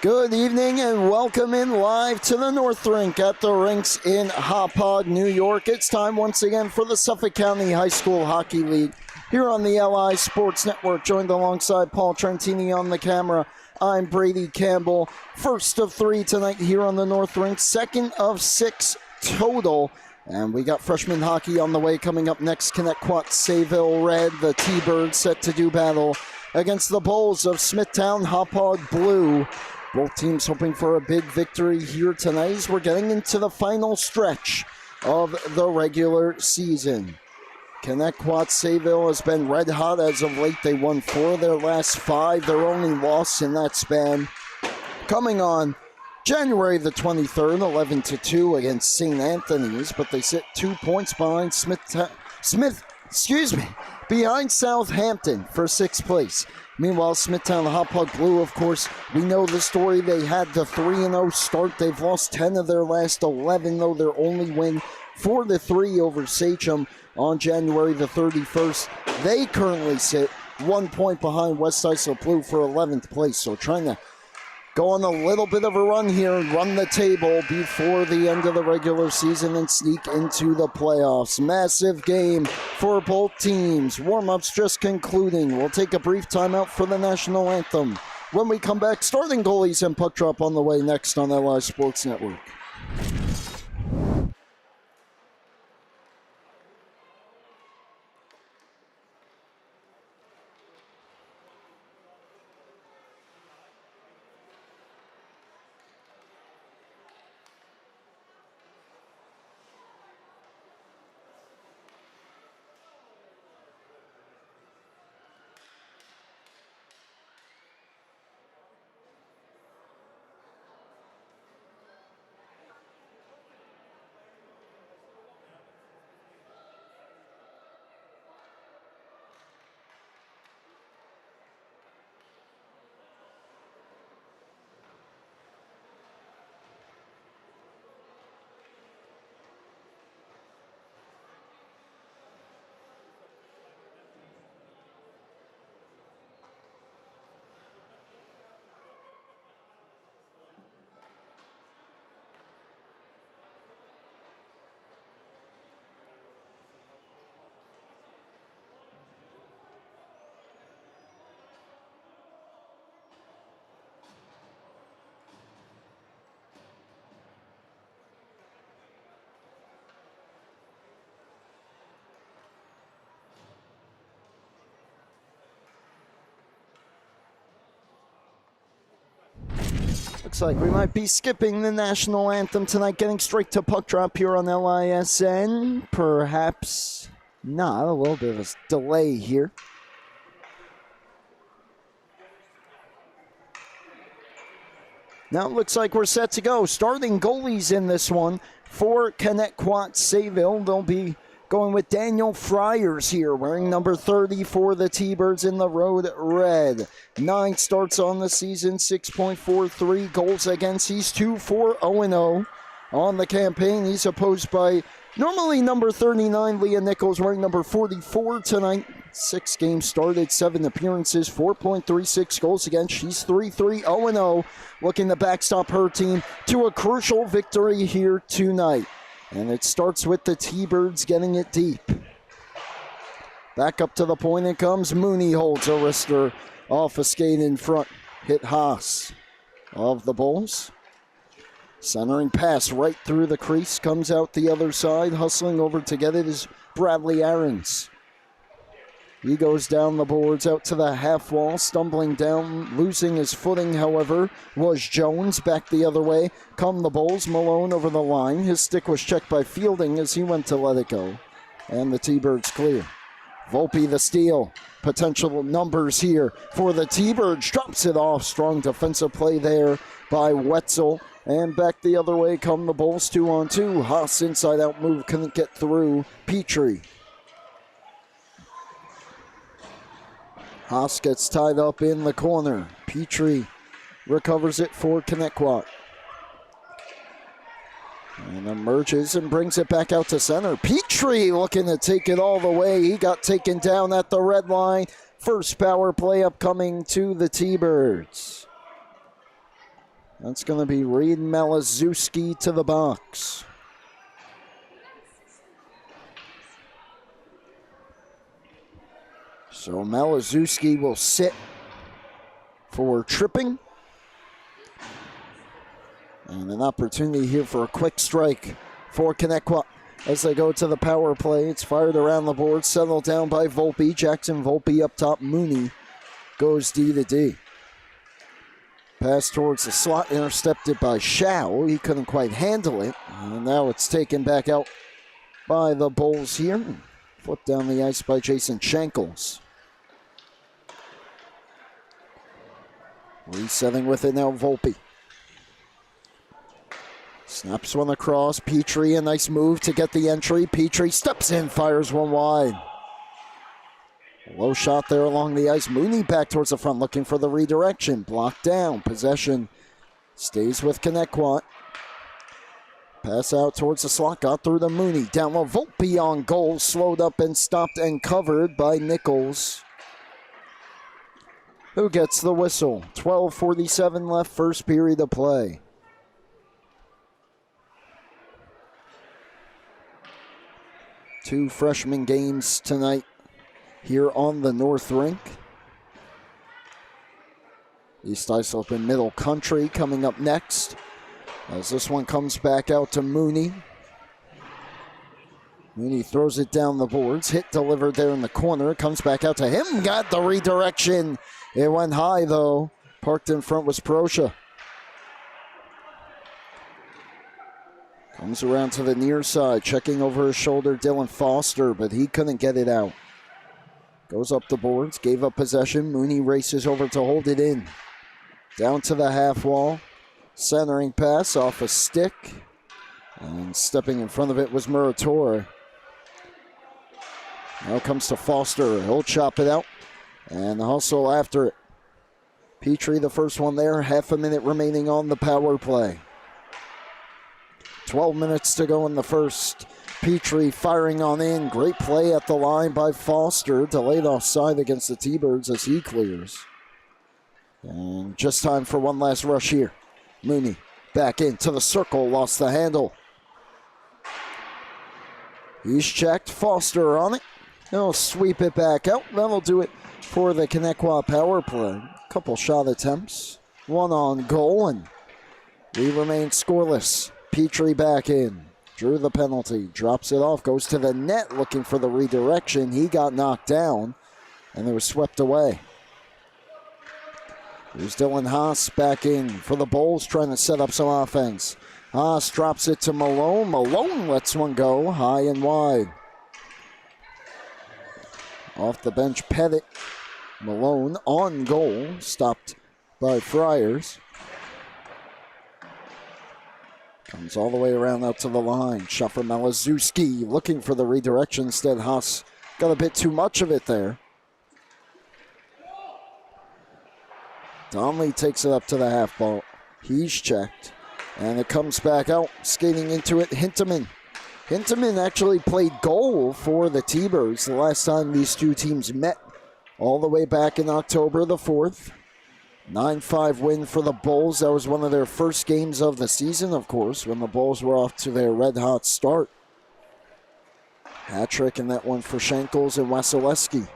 Good evening and welcome in live to the North Rink at the rinks in Hauppauge, New York. It's time once again for the Suffolk County High School Hockey League here on the LI Sports Network, joined alongside Paul Trentini on the camera. I'm Brady Campbell. First of three tonight here on the North Rink, second of six total. And we got freshman hockey on the way coming up next. Connetquot Sayville Red, the T-Birds set to do battle against the Bulls of Smithtown Hauppauge Blue. Both teams hoping for a big victory here tonight as we're getting into the final stretch of the regular season. Connetquot Sayville has been red hot as of late. They won 4 of their last 5. Their only loss in that span coming on January the 23rd, 11-2 against St. Anthony's, but they sit 2 points behind behind Southampton for 6th place. Meanwhile, Smithtown Hauppauge Blue, of course, we know the story. They had the 3-0 start. They've lost 10 of their last 11, though their only win 4-3 over Sachem on January the 31st. They currently sit 1 point behind West Islip Blue for 11th place. So trying to go on a little bit of a run here and run the table before the end of the regular season and sneak into the playoffs. Massive game for both teams. Warm-ups just concluding. We'll take a brief timeout for the national anthem. When we come back, starting goalies and puck drop on the way next on LI Sports Network. Looks like we might be skipping the national anthem tonight, getting straight to puck drop here on LISN. Perhaps not, a little bit of a delay here. Now it looks like we're set to go. Starting goalies in this one for Connetquot Sayville. They'll be going with Daniel Friars here, wearing number 30 for the T-Birds in the road red. 9 starts on the season, 6.43 goals against. He's 2-4-0-0 on the campaign. He's opposed by normally number 39, Leah Nichols, wearing number 44 tonight. 6 games started, 7 appearances, 4.36 goals against. She's 3-3-0-0, looking to backstop her team to a crucial victory here tonight. And it starts with the T-Birds getting it deep. Back up to the point it comes. Mooney holds a wrister off a skate in front. Hit Haas of the Bulls. Centering pass right through the crease. Comes out the other side. Hustling over to get it is Bradley Aarons. He goes down the boards out to the half wall, stumbling down, losing his footing, however, was Jones. Back the other way come the Bulls. Malone over the line. His stick was checked by Fielding as he went to let it go. And the T-Birds clear. Volpe the steal. Potential numbers here for the T-Birds. Drops it off. Strong defensive play there by Wetzel. And back the other way come the Bulls, 2-on-2. Haas inside out move, couldn't get through Petrie. Haas gets tied up in the corner. Petrie recovers it for Connetquot. And emerges and brings it back out to center. Petrie looking to take it all the way. He got taken down at the red line. First power play upcoming to the T-Birds. That's going to be Reed Malazewski to the box. So Malazewski will sit for tripping. And an opportunity here for a quick strike for Connetquot as they go to the power play. It's fired around the board, settled down by Volpe. Jackson Volpe up top. Mooney goes D to D. Pass towards the slot, intercepted by Shao. He couldn't quite handle it. And now it's taken back out by the Bulls here. Flipped down the ice by Jason Shankles. Resetting with it now, Volpe. Snaps one across. Petrie, a nice move to get the entry. Petrie steps in, fires one wide. Low shot there along the ice. Mooney back towards the front looking for the redirection. Blocked down. Possession stays with Connetquot. Pass out towards the slot. Got through to Mooney. Down low. Volpe on goal. Slowed up and stopped and covered by Nichols, who gets the whistle. 12:47 left. First period of play. Two freshman games tonight here on the North Rink. East Islip and Middle Country coming up next, as this one comes back out to Mooney. Mooney throws it down the boards. Hit delivered there in the corner. Comes back out to him. Got the redirection. It went high, though. Parked in front was Proscia. Comes around to the near side. Checking over his shoulder, Dylan Foster, but he couldn't get it out. Goes up the boards, gave up possession. Mooney races over to hold it in. Down to the half wall. Centering pass off a stick. And stepping in front of it was Murator. Now comes to Foster. He'll chop it out. And the hustle after it. Petrie, the first one there. Half a minute remaining on the power play. 12 minutes to go in the first. Petrie firing on in. Great play at the line by Foster. Delayed offside against the T-Birds as he clears. And just time for one last rush here. Mooney back into the circle. Lost the handle. He's checked. Foster on it. He'll sweep it back out. That'll do it for the Connetquot power play. Couple shot attempts. One on goal, and we remain scoreless. Petrie back in. Drew the penalty, drops it off, goes to the net looking for the redirection. He got knocked down, and it was swept away. Here's Dylan Haas back in for the Bulls, trying to set up some offense. Haas drops it to Malone. Malone lets one go high and wide. Off the bench, Pettit. Malone on goal, stopped by Friars. Comes all the way around out to the line. Shot for Malazewski, looking for the redirection. Instead, Haas got a bit too much of it there. Donnelly takes it up to the half ball. He's checked. And it comes back out. Skating into it, Hinteman. Hinteman actually played goal for the T-Birds the last time these two teams met, all the way back in October the 4th. 9-5 win for the Bulls. That was one of their first games of the season, of course, when the Bulls were off to their red-hot start. Hat-trick in that one for Shankles and Wasilewski.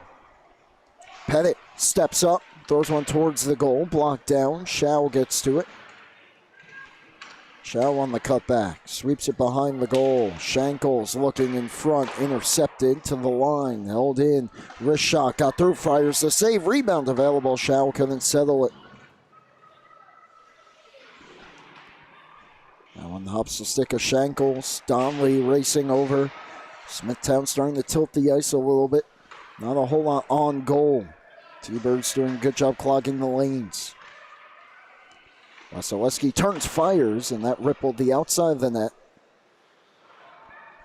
Pettit steps up, throws one towards the goal, blocked down. Shao gets to it. Shao on the cutback, sweeps it behind the goal. Shankles looking in front, intercepted to the line, held in. Wrist shot, got through, fires the save, rebound available. Shao couldn't settle it. That one hops the stick of Shankles. Donnelly racing over. Smithtown starting to tilt the ice a little bit. Not a whole lot on goal. T-Birds doing a good job clogging the lanes. Wasilewski turns, fires, and that rippled the outside of the net.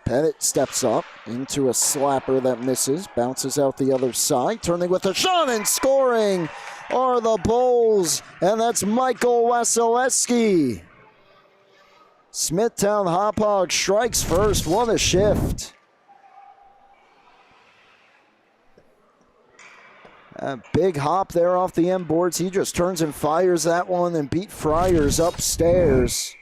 Pettit steps up into a slapper that misses, bounces out the other side, turning with a shot and scoring are the Bulls, and that's Michael Wasilewski. Smithtown Hauppauge strikes first. What a shift. A big hop there off the end boards. He just turns and fires that one and beat Friars upstairs.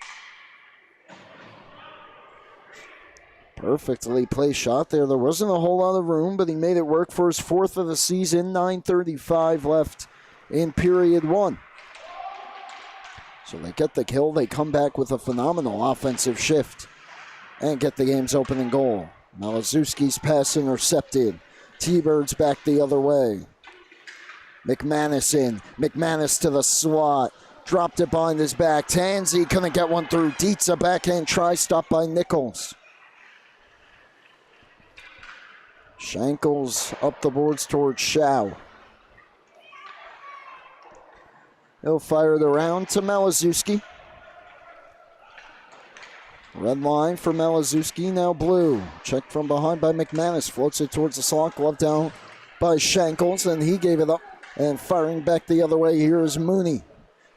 Perfectly placed shot there. There wasn't a whole lot of room, but he made it work for his 4th of the season. 9:35 left in period 1. So they get the kill. They come back with a phenomenal offensive shift and get the game's opening goal. Malazewski's pass intercepted. T-Birds back the other way. McManus in. McManus to the slot. Dropped it behind his back. Tansey couldn't get one through. Dietz a backhand try, stopped by Nichols. Shankles up the boards towards Shao. He'll fire it around to Malazewski. Red line for Malazewski, now blue. Checked from behind by McManus. Floats it towards the slot. Glove down by Shankles, and he gave it up. And firing back the other way here is Mooney.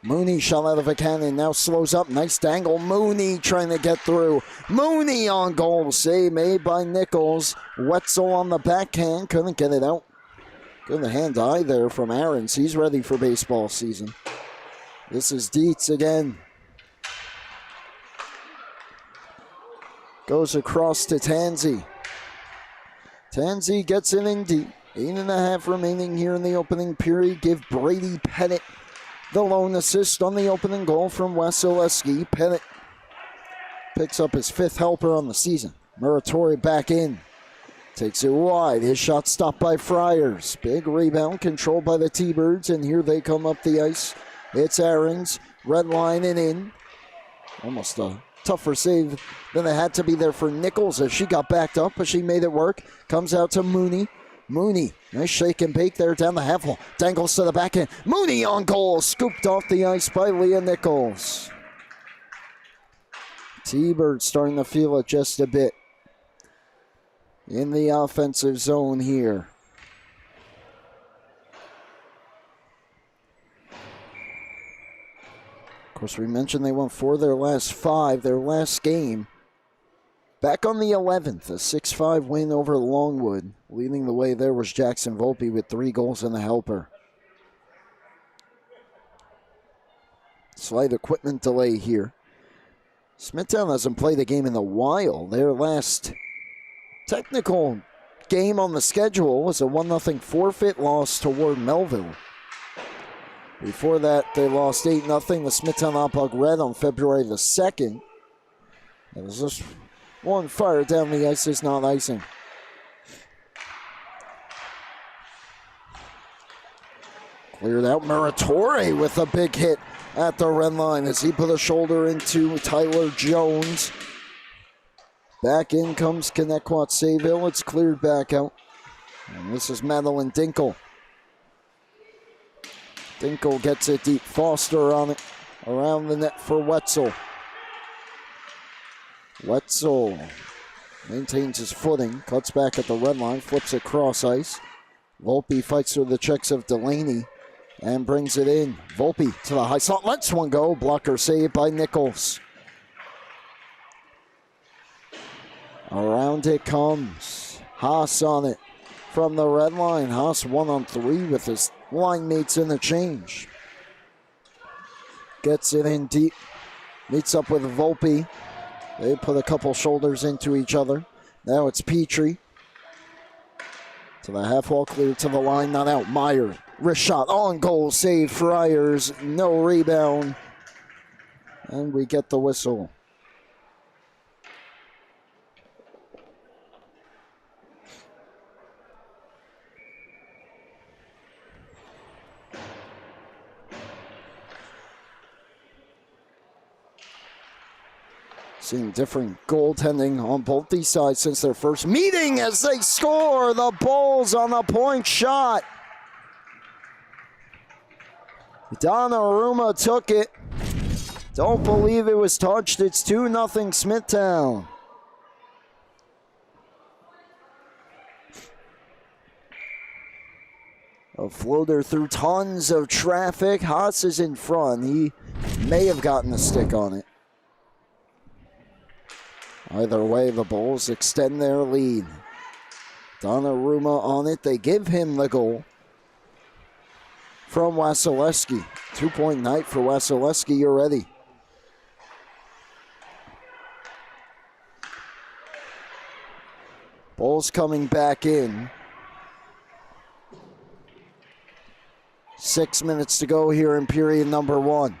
Mooney shot out of a cannon, now slows up. Nice dangle. Mooney trying to get through. Mooney on goal. Save made by Nichols. Wetzel on the backhand. Couldn't get it out. Good hand eye there from Aarons. He's ready for baseball season. This is Dietz again. Goes across to Tansey. Tansey gets it in deep. 8.5 remaining here in the opening period. Give Brady Pettit the lone assist on the opening goal from Wasilewski. Pettit picks up his 5th helper on the season. Muratori back in. Takes it wide. His shot stopped by Friars. Big rebound controlled by the T-Birds, and here they come up the ice. It's Aarons. Red line and in. Almost a tougher save than it had to be there for Nichols as she got backed up, but she made it work. Comes out to Mooney. Mooney, nice shake and bake there down the half wall. Dangles to the backhand. Mooney on goal. Scooped off the ice by Leah Nichols. T-Bird starting to feel it just a bit in the offensive zone here. Of course, we mentioned they won 4 of their last 5. Their last game back on the 11th, a 6-5 win over Longwood. Leading the way there was Jackson Volpe with 3 goals and a helper. Slight equipment delay here. Smithtown hasn't played a game in a while. Their last technical game on the schedule was a 1-0 forfeit loss toward Melville. Before that, they lost 8-0 to Smithtown Hauppauge Red on February the 2nd. It was just one fire down the ice, is not icing. Cleared out. Muratori with a big hit at the red line as he put a shoulder into Tyler Jones. Back in comes Connetquot Sayville. It's cleared back out. And this is Madeline Dinkle. Dinkle gets it deep. Foster on it. Around the net for Wetzel. Wetzel maintains his footing. Cuts back at the red line. Flips it cross ice. Volpe fights through the checks of Delaney and brings it in. Volpe to the high slot. Lets one go. Blocker saved by Nichols. Around it comes. Haas on it from the red line. Haas 1-on-3 with his line mates in the change. Gets it in deep. Meets up with Volpe. They put a couple shoulders into each other. Now it's Petrie. To the half wall, clear to the line, not out. Meyer, wrist shot, on goal, save Friars, no rebound. And we get the whistle. Seeing different goaltending on both these sides since their first meeting as they score. The Bulls on the point shot. Donnarumma took it. Don't believe it was touched. It's 2-0 Smithtown. A floater through tons of traffic. Haas is in front. He may have gotten a stick on it. Either way, the Bulls extend their lead. Donnarumma on it. They give him the goal. from Wasilewski. 2-point night for Wasilewski already. Bulls coming back in. 6 minutes to go here in period number 1.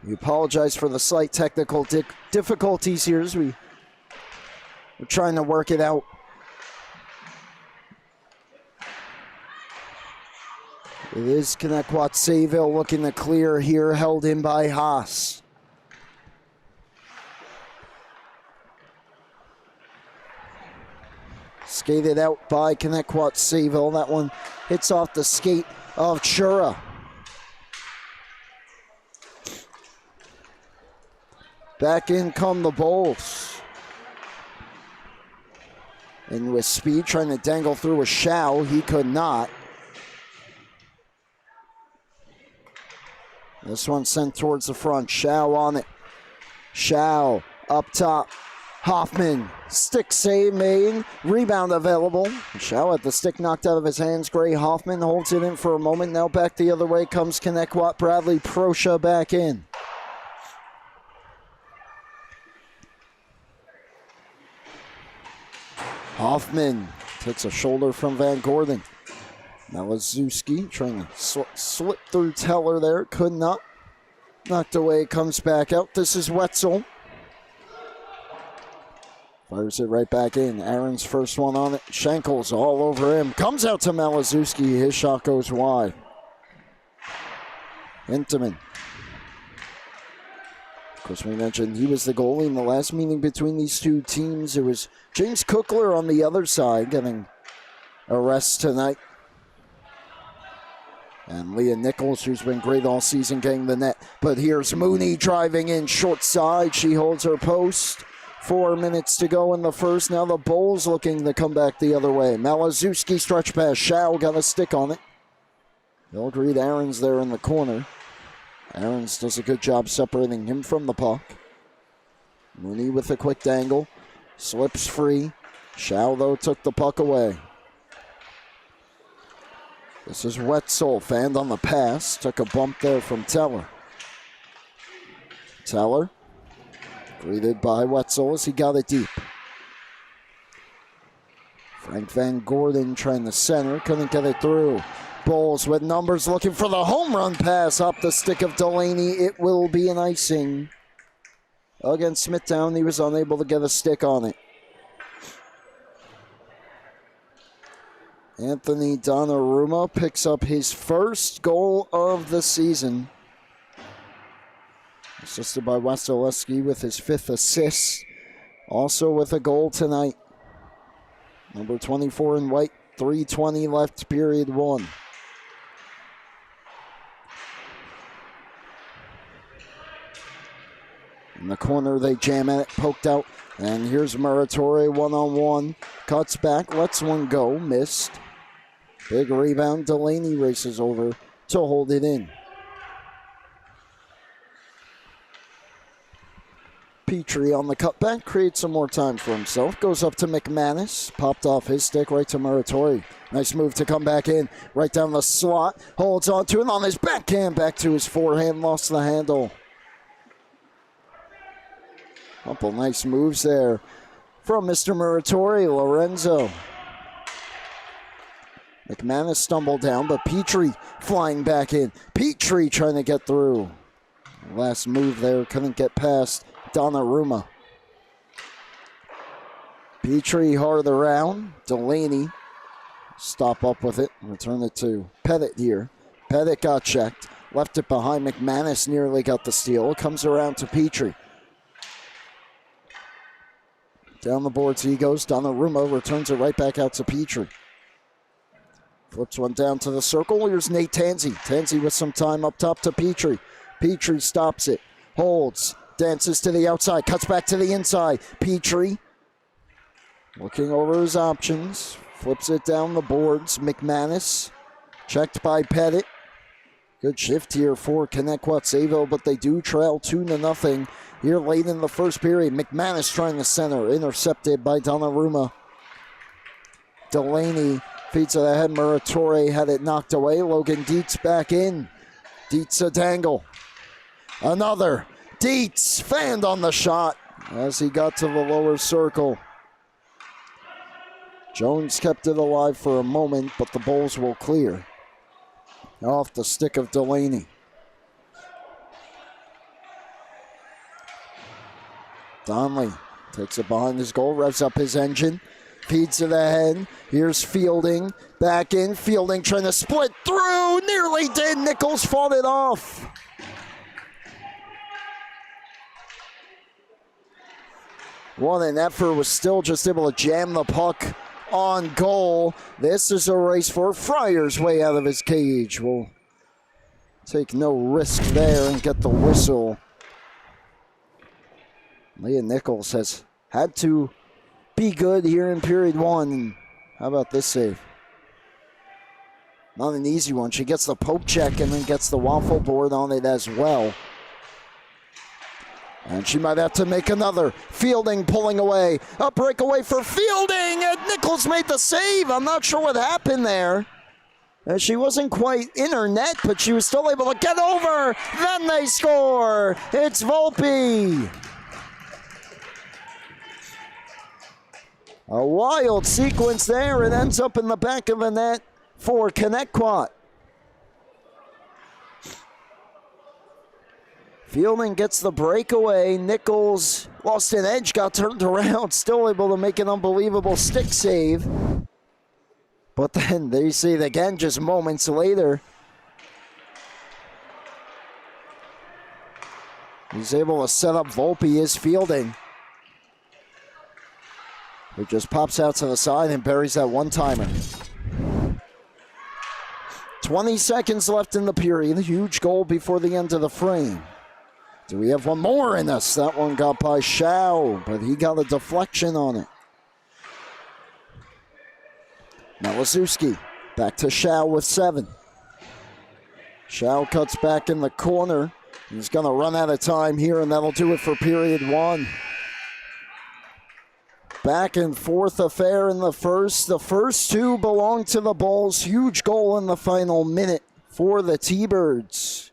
We apologize for the slight technical difficulties here as we're trying to work it out. It is Connetquot Sayville looking to clear here, held in by Haas. Skated out by Connetquot Sayville. That one hits off the skate of Chura. Back in come the Bulls. And with speed, trying to dangle through a Shao. He could not. This one sent towards the front. Shao on it. Shao up top. Hoffman, stick save made, rebound available. Shao had the stick knocked out of his hands. Gray Hoffman holds it in for a moment. Now back the other way comes Connetquot. Bradley Proscia back in. Hoffman takes a shoulder from Van Gordon. Malazewski trying to slip through Teller there. Could not. Knocked away, comes back out. This is Wetzel. Fires it right back in. Aaron's first one on it. Shankles all over him. Comes out to Malazewski. His shot goes wide. Intamin. Of course, we mentioned he was the goalie in the last meeting between these two teams. It was James Cookler on the other side getting a rest tonight. And Leah Nichols, who's been great all season, getting the net. But here's Mooney driving in short side. She holds her post. 4 minutes to go in the first. Now the Bulls looking to come back the other way. Malazewski stretch pass. Shao got a stick on it. They'll greet Aarons there in the corner. Aarons does a good job separating him from the puck. Mooney with a quick dangle. Slips free. Shao, though, took the puck away. This is Wetzel, fanned on the pass. Took a bump there from Teller. Teller, greeted by Wetzel as he got it deep. Frank Van Gordon trying to center, couldn't get it through. Bulls with numbers looking for the home run pass up the stick of Delaney. It will be an icing. Against Smithtown, he was unable to get a stick on it. Anthony Donnarumma picks up his first goal of the season. Assisted by Wasilewski with his 5th assist. Also with a goal tonight. Number 24 in white, 3:20 left, period 1. In the corner, they jam at it, poked out. And here's Muratore, one-on-one. Cuts back, lets one go, missed. Big rebound, Delaney races over to hold it in. Petrie on the cutback, creates some more time for himself. Goes up to McManus, popped off his stick right to Muratore. Nice move to come back in, right down the slot. Holds on to it on his backhand, back to his forehand, lost the handle. Couple nice moves there from Mr. Muratore. Lorenzo. McManus stumbled down, but Petrie flying back in. Petrie trying to get through. Last move there, couldn't get past Donnarumma. Petrie hard around. Delaney stop up with it. Return it to Pettit here. Pettit got checked. Left it behind. McManus nearly got the steal. Comes around to Petrie. Down the boards he goes. Donnarumma returns it right back out to Petrie. Flips one down to the circle. Here's Nate Tansey. Tansey with some time up top to Petrie. Petrie stops it. Holds. Dances to the outside. Cuts back to the inside. Petrie looking over his options. Flips it down the boards. McManus checked by Pettit. Good shift here for Connetquot Sayville, but they do trail 2-0 here late in the first period. McManus trying to center, intercepted by Donnarumma. Delaney feeds to the head. Muratore had it knocked away. Logan Dietz back in. Dietz a dangle. Another. Dietz fanned on the shot as he got to the lower circle. Jones kept it alive for a moment, but the Bulls will clear. Off the stick of Delaney. Donnelly takes it behind his goal, revs up his engine, feeds to the head. Here's Fielding, back in. Fielding trying to split through, nearly did. Nichols fought it off. What an effort, was still just able to jam the puck on goal. This is a race for Friars way out of his cage. Will take no risk there and get the whistle. Leah Nichols has had to be good here in period one. How about this save? Not an easy one. She gets the poke check and then gets the waffle board on it as well. And she might have to make another. Fielding pulling away. A breakaway for Fielding, and Nichols made the save. I'm not sure what happened there. She wasn't quite in her net, but she was still able to get over. Then they score. It's Volpe. A wild sequence there. It ends up in the back of the net for Connetquot. Fielding gets the breakaway. Nichols lost an edge, got turned around, still able to make an unbelievable stick save. But then there you see it again just moments later. He's able to set up Volpe as Fielding. It just pops out to the side and buries that one-timer. 20 seconds left in the period. Huge goal before the end of the frame. Do we have one more in us? That one got by Shao, but he got a deflection on it. Malazewski back to Shao with 7. Shao cuts back in the corner. He's going to run out of time here, and that'll do it for period one. Back and forth affair in the first. The first two belong to the Bulls. Huge goal in the final minute for the T-Birds.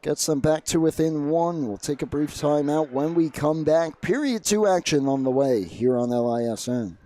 Gets them back to within 1. We'll take a brief timeout. When we come back, period 2 action on the way here on LISN.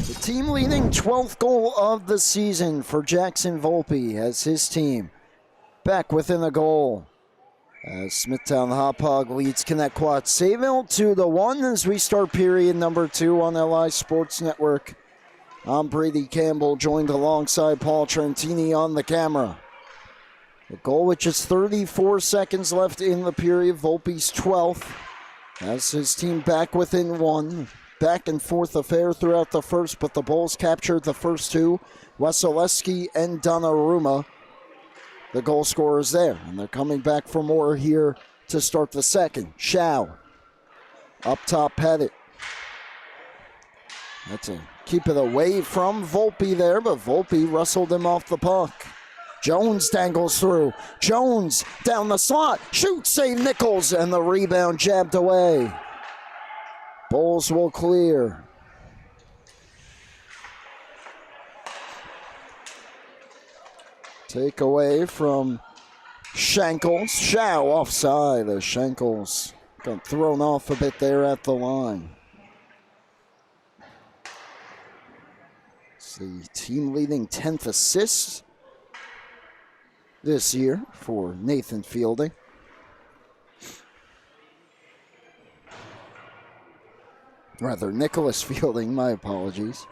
The team leading 12th goal of the season for Jackson Volpe as his team back within a goal. As Smithtown Hauppauge leads Connetquot Sayville 2-1 as we start period number 2 on LI Sports Network. I'm Brady Campbell, joined alongside Paul Trentini on the camera. The goal with just 34 seconds left in the period. Volpe's 12th as his team back within 1. Back and forth affair throughout the first, but the Bulls captured the first 2. Wasilewski and Donnarumma, the goal scorers there. And they're coming back for more here to start the second. Shao, up top, Pettit. That's a keep it away from Volpe there, but Volpe wrestled him off the puck. Jones dangles through. Jones down the slot. Shoot, save Nichols, and the rebound jabbed away. Bulls will clear. Takeaway from Shankles. Shao offside as Shankles got thrown off a bit there at the line. It's the team leading 10th assists this year for Nathan Fielding. Rather, Nicholas Fielding, my apologies.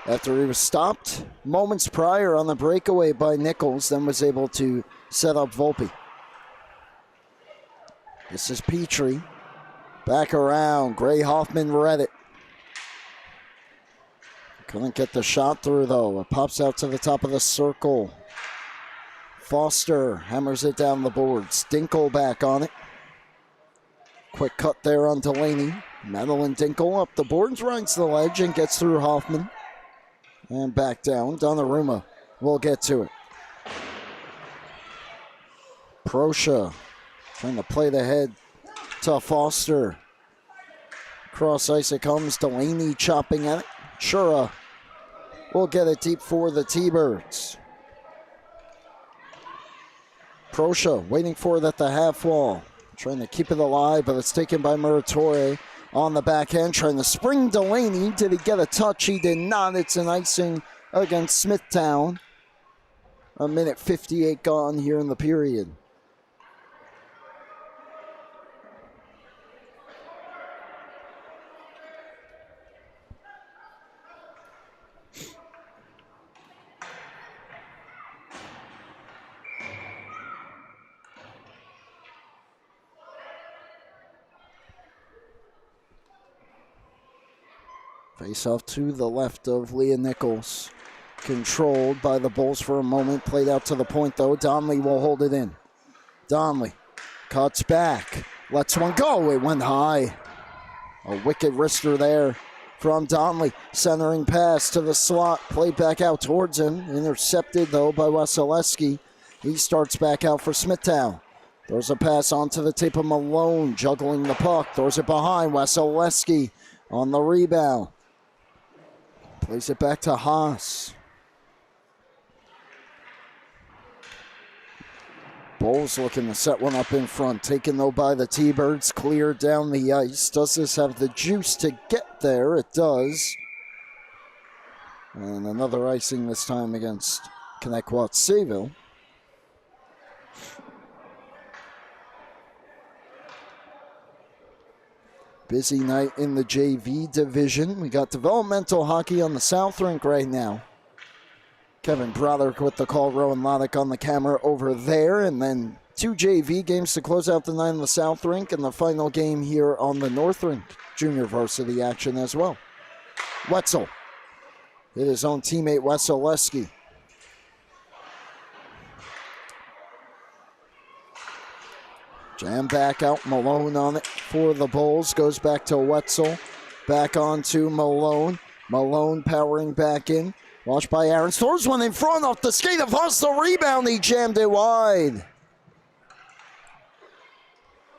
After he was stopped moments prior on the breakaway by Nichols, then was able to set up Volpe. This is Petrie. Back around. Gray Hoffman read it. Couldn't get the shot through, though. It pops out to the top of the circle. Foster hammers it down the boards. Dinkle back on it. Quick cut there on Delaney. Madeline Dinkle up the boards, rides the ledge, and gets through Hoffman. And back down. Donnarumma will get to it. Proscia trying to play the head to Foster. Cross ice it comes. Delaney chopping at it. Shura will get it deep for the T-Birds. Proscia waiting for it at the half wall. Trying to keep it alive, but it's taken by Muratore on the back end. Trying to spring Delaney. Did he get a touch? He did not. It's an icing against Smithtown. A minute 58 gone here in the period. Face off to the left of Leah Nichols. Controlled by the Bulls for a moment. Played out to the point, though. Donnelly will hold it in. Donnelly cuts back. Lets one go. It went high. A wicked wrister there from Donnelly. Centering pass to the slot. Played back out towards him. Intercepted, though, by Wasilewski. He starts back out for Smithtown. Throws a pass onto the tape of Malone. Juggling the puck. Throws it behind. Wasilewski on the rebound. Plays it back to Haas. Bulls looking to set one up in front. Taken, though, by the T-Birds. Clear down the ice. Does this have the juice to get there? It does. And another icing this time against Connetquot Sayville. Busy night in the JV division. We got developmental hockey on the South Rink right now. Kevin Broderick with the call, Rowan Loddick on the camera over there, and then 2 JV games to close out the night on the South Rink, and the final game here on the North Rink. Junior varsity action as well. Wetzel hit his own teammate Wasilewski. Jam back out, Malone on it for the Bulls. Goes back to Wetzel. Back on to Malone. Malone powering back in. Watched by Aaron. Throws one in front off the skate of Huss. The rebound. He jammed it wide.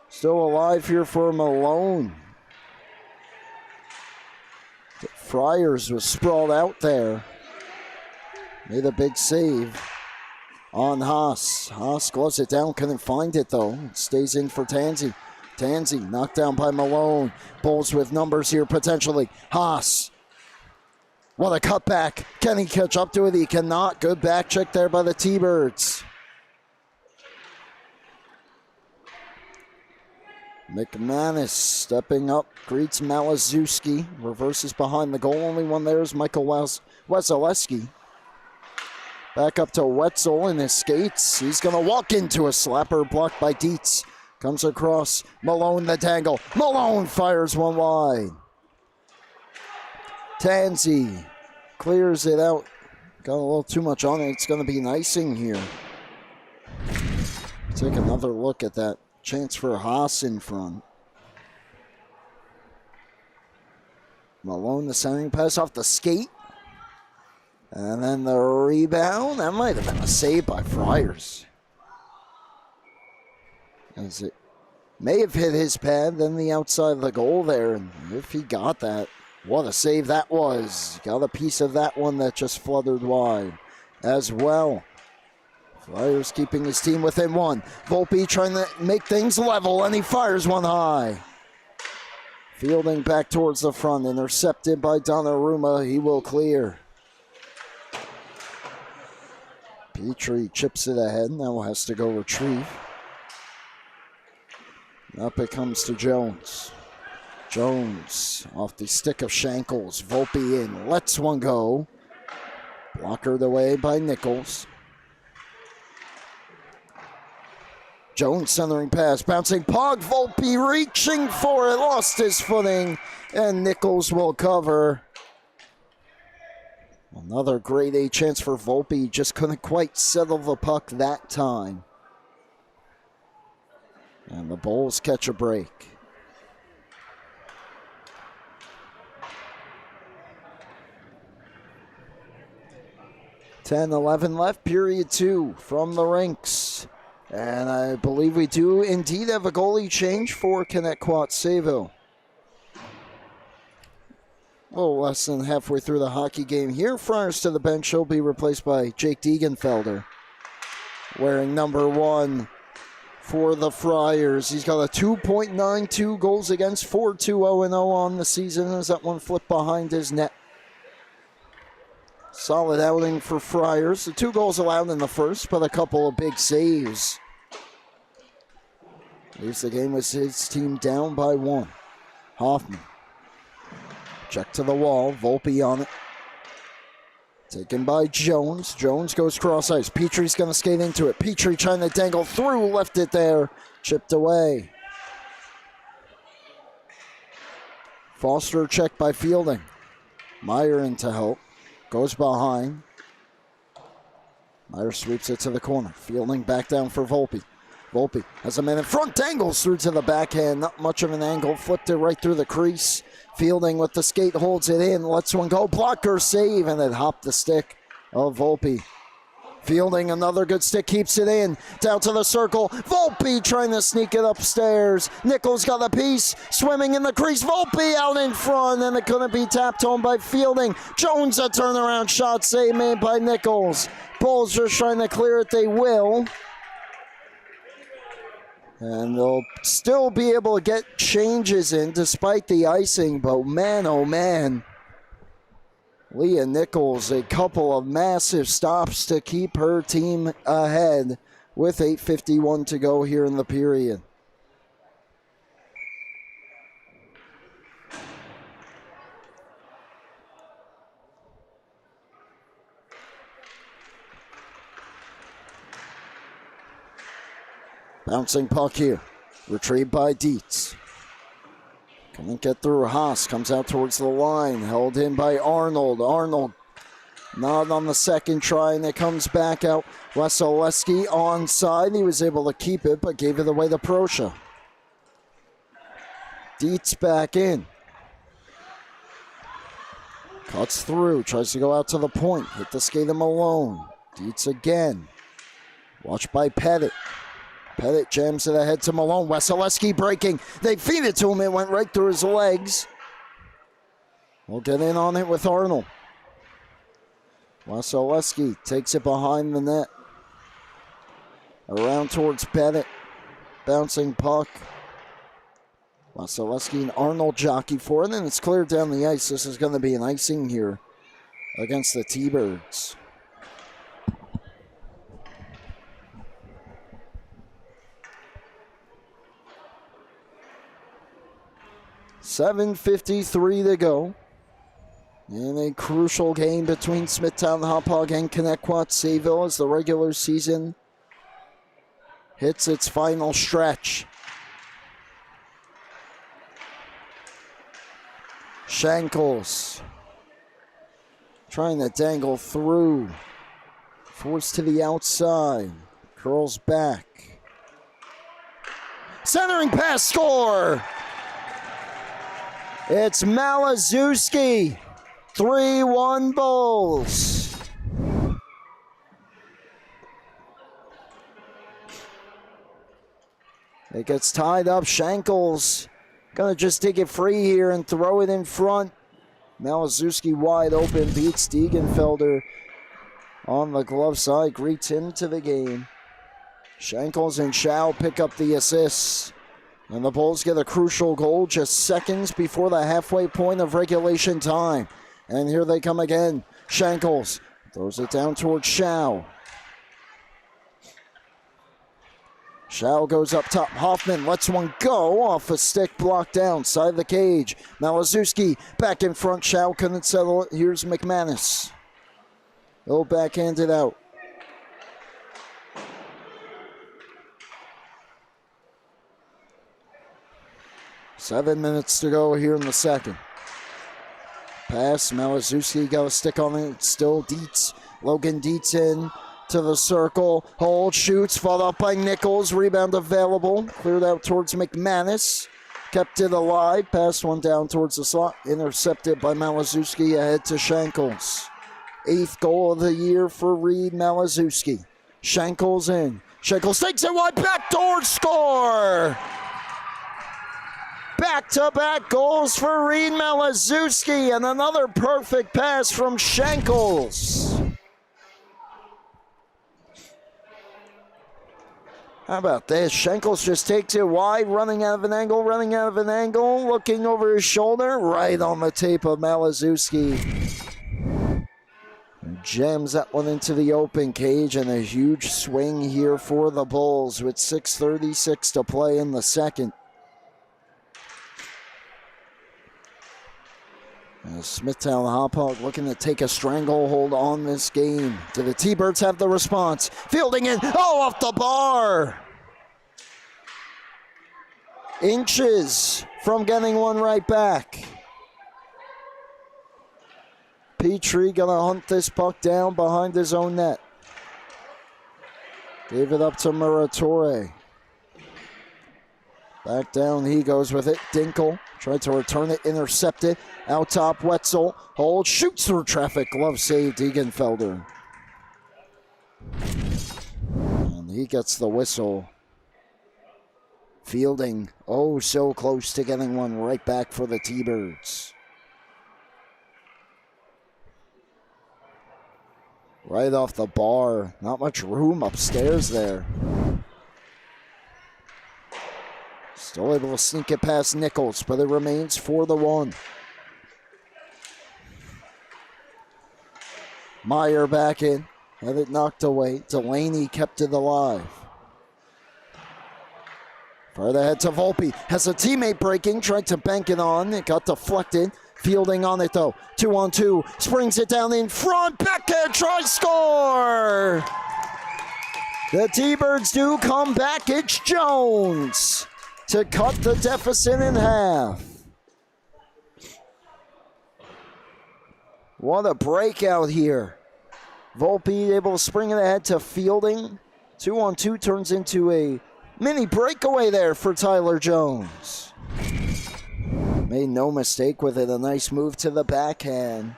Still alive here for Malone. Friars was sprawled out there. Made a big save on Haas. Haas gloves it down, couldn't find it though. It stays in for Tansey. Tansey knocked down by Malone. Bulls with numbers here potentially. Haas. What a cutback. Can he catch up to it? He cannot. Good back check there by the T-Birds. McManus stepping up, greets Malazewski. Reverses behind the goal. Only one there is Michael Wasilewski. Back up to Wetzel in his skates. He's going to walk into a slapper blocked by Dietz. Comes across Malone, the tangle. Malone fires one wide. Tansey clears it out. Got a little too much on it. It's going to be an icing here. Take another look at that chance for Haas in front. Malone, the centering pass off the skate. And then the rebound. That might have been a save by Friars. As it may have hit his pad, then the outside of the goal there. And if he got that, What a save that was. Got a piece of that one that just fluttered wide as well. Flyers keeping his team within one. Volpe trying to make things level, and he fires one high. Fielding back towards the front, intercepted by Donnarumma. He will clear. Petrie chips it ahead, now has to go retrieve. Up it comes to Jones. Jones off the stick of Shankles. Volpe in, lets one go. Blockered away by Nichols. Jones centering pass, bouncing puck. Volpe reaching for it, lost his footing, and Nichols will cover. Another grade A chance for Volpe, just couldn't quite settle the puck that time. And the Bulls catch a break. .10-11 left, period 2 from the rinks. And I believe we do indeed have a goalie change for Connetquot Sayville. A little less than halfway through the hockey game here. Friars to the bench. He'll be replaced by Jake Degenfelder, wearing number 1 for the Friars. He's got a 2.92 goals against, 4-2-0-0 on the season as that one flipped behind his net. Solid outing for Friars. The 2 goals allowed in the first, but a couple of big saves. Leaves the game with his team down by 1. Hoffman. Check to the wall. Volpe on it. Taken by Jones. Jones goes cross ice. Petrie's going to skate into it. Petrie trying to dangle through. Left it there. Chipped away. Foster checked by Fielding. Meyer in to help. Goes behind. Meyer sweeps it to the corner. Fielding back down for Volpe. Volpe has a man in front, dangles through to the backhand. Not much of an angle. Flipped it right through the crease. Fielding with the skate, holds it in. Lets one go. Blocker save, and then hopped the stick of Volpe. Fielding another good stick, keeps it in. Down to the circle. Volpe trying to sneak it upstairs. Nichols got a piece. Swimming in the crease. Volpe out in front, and it couldn't be tapped home by Fielding. Jones, a turnaround shot save made by Nichols. Bulls just trying to clear it. They will. And they'll still be able to get changes in despite the icing. But man, oh man. Leah Nichols, a couple of massive stops to keep her team ahead with 8:51 to go here in the period. Bouncing puck here. Retrieved by Dietz. Couldn't get through. Haas comes out towards the line. Held in by Arnold. Arnold not on the second try, and it comes back out. Wasilewski onside. He was able to keep it, but gave it away to Proscia. Dietz back in. Cuts through. Tries to go out to the point. Hit the skate of Malone. Dietz again. Watched by Pettit. Pettit jams it ahead to Malone. Wasilewski breaking. They feed it to him. It went right through his legs. We'll get in on it with Arnold. Wasilewski takes it behind the net. Around towards Pettit. Bouncing puck. Wasilewski and Arnold jockey for it, and it's cleared down the ice. This is going to be an icing here against the T-Birds. .7:53 to go in a crucial game between Smithtown, Hauppauge, and Connetquot Sayville as the regular season hits its final stretch. Shankles trying to dangle through. Forced to the outside. Curls back. Centering pass, score! It's Malazewski. 3-1 Bulls. It gets tied up. Shankles gonna just take it free here and throw it in front. Malazewski wide open, beats Degenfelder on the glove side, greets him to the game. Shankles and Schau pick up the assists. And the Bulls get a crucial goal just seconds before the halfway point of regulation time. And here they come again. Shankles throws it down towards Schau. Schau goes up top. Hoffman lets one go off a stick, blocked down, side of the cage. Malazewski back in front. Schau couldn't settle it. Here's McManus. He'll backhand it out. Seven minutes to go here in the second. Pass, Malazewski got a stick on it. Still Dietz. Logan Dietz in to the circle. Hold, shoots, followed up by Nichols. Rebound available. Cleared out towards McManus. Kept it alive. Passed one down towards the slot. Intercepted by Malazewski ahead to Shankles. 8th goal of the year for Reed Malazewski. Shankles in. Shankles takes it wide. Backdoor score! Back-to-back goals for Reed Malazewski and another perfect pass from Shankles. How about this? Shankles just takes it wide, running out of an angle, looking over his shoulder, right on the tape of Malazewski. Jams that one into the open cage, and a huge swing here for the Bulls with 6:36 to play in the second. Smithtown Hauppauge looking to take a stranglehold on this game. Do the T-Birds have the response? Fielding it, off the bar! Inches from getting one right back. Petrie gonna hunt this puck down behind his own net. Gave it up to Muratore. Back down he goes with it. Dinkel tried to return it, intercepted. Out top, Wetzel. Hold, shoots through traffic. Glove save, Degenfelder. And he gets the whistle. Fielding, so close to getting one right back for the T-Birds. Right off the bar. Not much room upstairs there. Still able to sneak it past Nichols, but it remains 4-1. Meyer back in. Had it knocked away. Delaney kept it alive. Far ahead to Volpe. Has a teammate breaking. Tried to bank it on. It got deflected. Fielding on it though. 2-on-2. Springs it down in front. Backhand try score. The T-Birds do come back. It's Jones to cut the deficit in half. What a breakout here. Volpe able to spring it ahead to Fielding. 2-on-2 turns into a mini breakaway there for Tyler Jones. Made no mistake with it. A nice move to the backhand.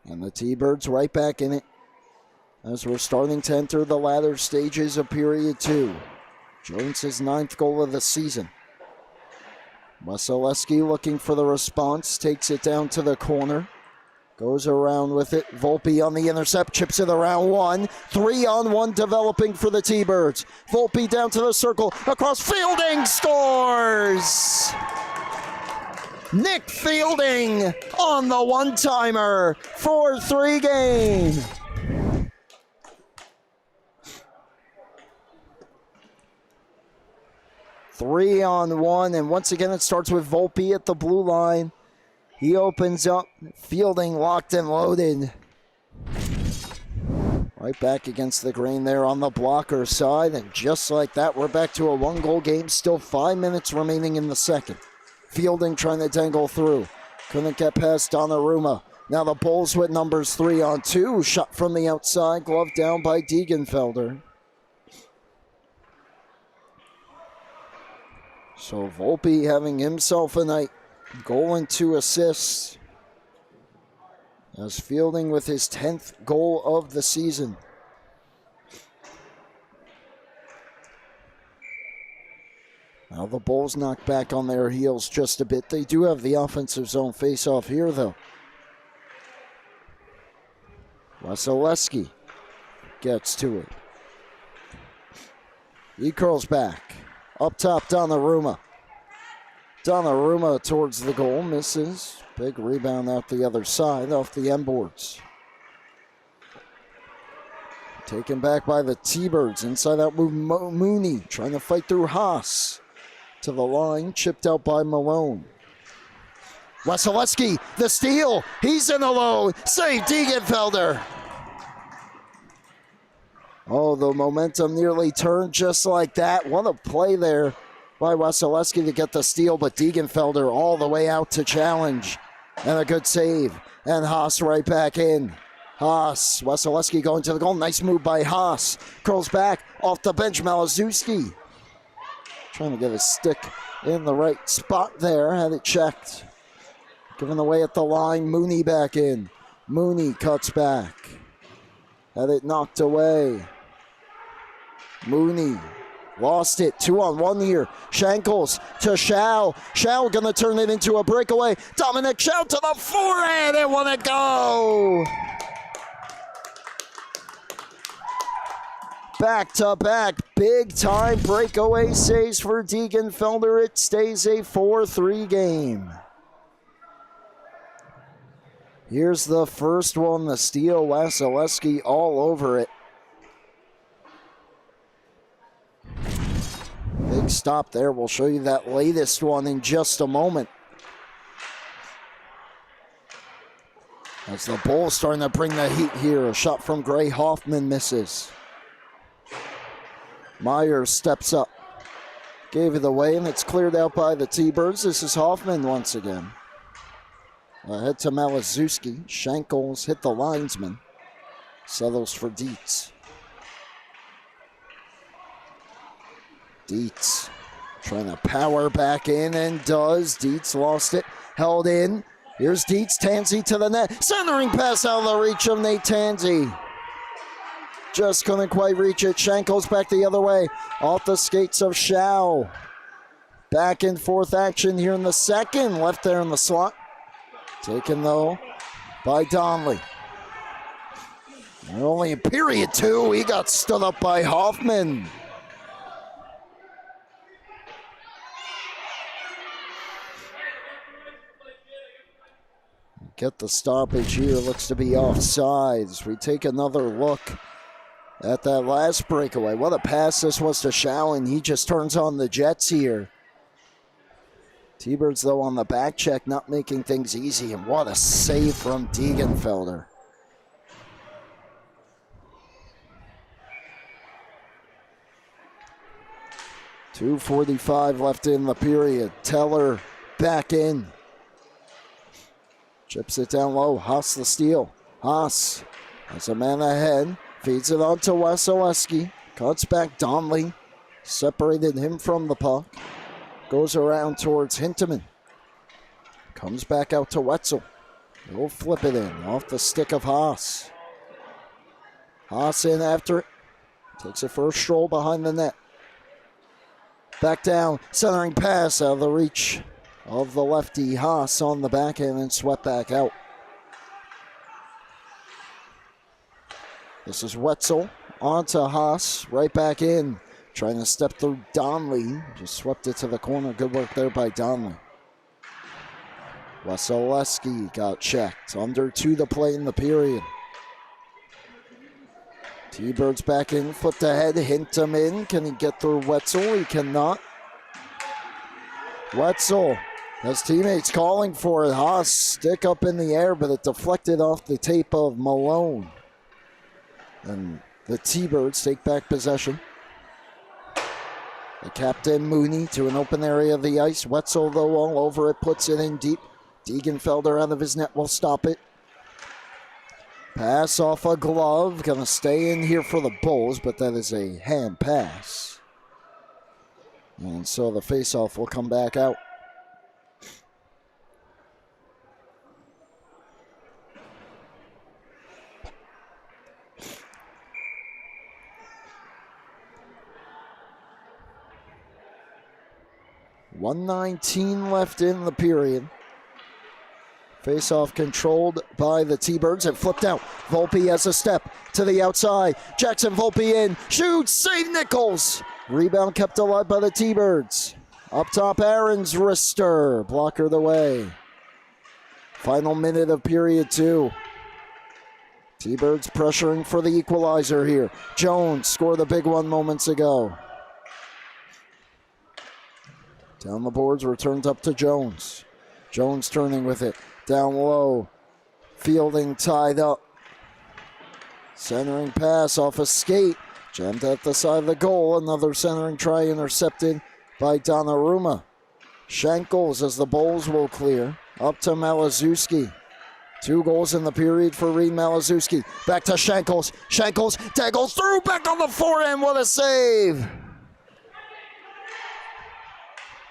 And the T-Birds right back in it as we're starting to enter the latter stages of period 2. Jones' 9th goal of the season. Wasilewski looking for the response. Takes it down to the corner. Goes around with it. Volpe on the intercept. Chips it around one. 3-on-1 developing for the T-Birds. Volpe down to the circle. Across. Fielding scores! Nick Fielding on the one-timer. 4-3 game. Three-on-one, and once again it starts with Volpe at the blue line. He opens up. Fielding locked and loaded. Right back against the grain there on the blocker side, and just like that, we're back to a one-goal game. Still 5 minutes remaining in the second. Fielding trying to dangle through. Couldn't get past Donnarumma. Now the Bulls with numbers 3-on-2. Shot from the outside, glove down by Degenfelder. So Volpe having himself a night. Goal and 2 assists. As Fielding with his 10th goal of the season. Now the Bulls knock back on their heels just a bit. They do have the offensive zone face-off here, though. Wasilewski gets to it. He curls back. Up top, Donnarumma. Donnarumma towards the goal, misses. Big rebound out the other side off the end boards. Taken back by the T-Birds. Inside out move Mooney, trying to fight through Haas. To the line, chipped out by Malone. Wasilewski, the steal. He's in alone. Save Degenfelder. Oh, the momentum nearly turned just like that. What a play there by Wasilewski to get the steal, but Degenfelder all the way out to challenge. And a good save. And Haas right back in. Haas, Wasilewski going to the goal. Nice move by Haas. Curls back off the bench, Malazewski. Trying to get his stick in the right spot there. Had it checked. Given away at the line. Mooney back in. Mooney cuts back. Had it knocked away. Mooney lost it. 2-on-1 here. Shankles to Schau. Schau gonna turn it into a breakaway. Dominic Schau to the forehand. It won't go. Back-to-back, big-time breakaway saves for Degenfelder. It stays a 4-3 game. Here's the first one, the steal. Wasilewski all over it. Big stop there. We'll show you that latest one in just a moment. As the Bulls starting to bring the heat here. A shot from Gray Hoffman misses. Myers steps up. Gave it away, and it's cleared out by the T-Birds. This is Hoffman once again. Ahead to Malazewski. Shankles hit the linesman. Settles for Dietz. Dietz trying to power back in and does. Dietz lost it. Held in. Here's Dietz. Tansey to the net. Centering pass out of the reach of Nate Tansey. Just couldn't quite reach it. Shankles back the other way. Off the skates of Schau. Back and forth action here in the second. Left there in the slot. Taken though by Donnelly. And only in period 2, he got stood up by Hoffman. Get the stoppage here. Looks to be offsides. We take another look at that last breakaway. What a pass this was to Schau, and he just turns on the Jets here. T-Birds, though, on the back check, not making things easy, and what a save from Degenfelder. .245 left in the period. Teller back in. Chips it down low. Haas the steal. Haas has a man ahead. Feeds it on to Wasilewski. Cuts back Donnelly. Separated him from the puck. Goes around towards Hintemann. Comes back out to Wetzel. He'll flip it in off the stick of Haas. Haas in after it. Takes a first stroll behind the net. Back down. Centering pass out of the reach of the lefty. Haas on the backhand and swept back out. This is Wetzel on to Haas, right back in. Trying to step through Donnelly. Just swept it to the corner. Good work there by Donnelly. Wasilewski got checked. Under 2 to play in the period. T-Birds back in, flipped ahead, hint him in. Can he get through Wetzel? He cannot. Wetzel has teammates calling for it. Haas stick up in the air, but it deflected off the tape of Malone. And the T-Birds take back possession. The captain, Mooney, to an open area of the ice. Wetzel, though, all over it, puts it in deep. Degenfelder out of his net will stop it. Pass off a glove. Going to stay in here for the Bulls, but that is a hand pass. And so the faceoff will come back out. 1:19 left in the period. Face-off controlled by the T-Birds and flipped out. Volpe has a step to the outside. Jackson Volpe in, shoots, save Nichols. Rebound kept alive by the T-Birds. Up top, Aaron's wrister. Blocker the way. Final minute of period 2. T-Birds pressuring for the equalizer here. Jones scored the big one moments ago. Down the boards, returned up to Jones. Jones turning with it. Down low. Fielding tied up. Centering pass off a skate. Jammed at the side of the goal. Another centering try intercepted by Donnarumma. Shankles as the Bulls will clear. Up to Malazewski. 2 goals in the period for Reed Malazewski. Back to Shankles. Shankles tackles through. Back on the forehand. What a save.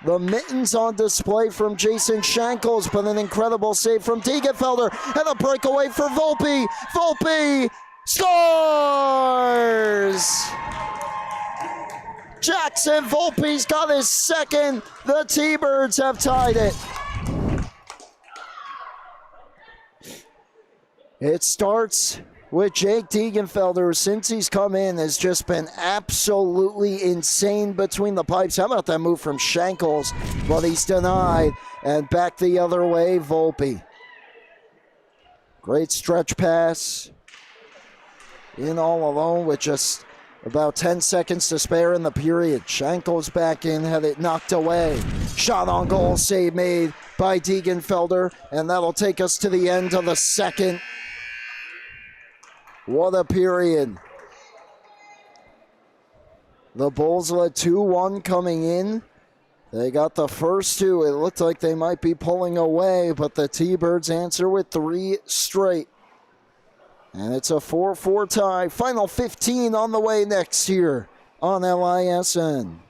The mittens on display from Jason Shankles, but an incredible save from Degenfelder. And a breakaway for Volpe. Volpe scores! Jackson Volpe's got his second. The T-Birds have tied it. It starts with Jake Degenfelder, who since he's come in has just been absolutely insane between the pipes. How about that move from Shankles? But he's denied. And back the other way, Volpe. Great stretch pass. In all alone with just about 10 seconds to spare in the period. Shankles back in, had it knocked away. Shot on goal, save made by Degenfelder. And that'll take us to the end of the second. What a period. The Bulls led 2-1 coming in. They got the first 2. It looked like they might be pulling away, but the T-Birds answer with 3 straight. And it's a 4-4 tie. Final 15 on the way next here on LISN.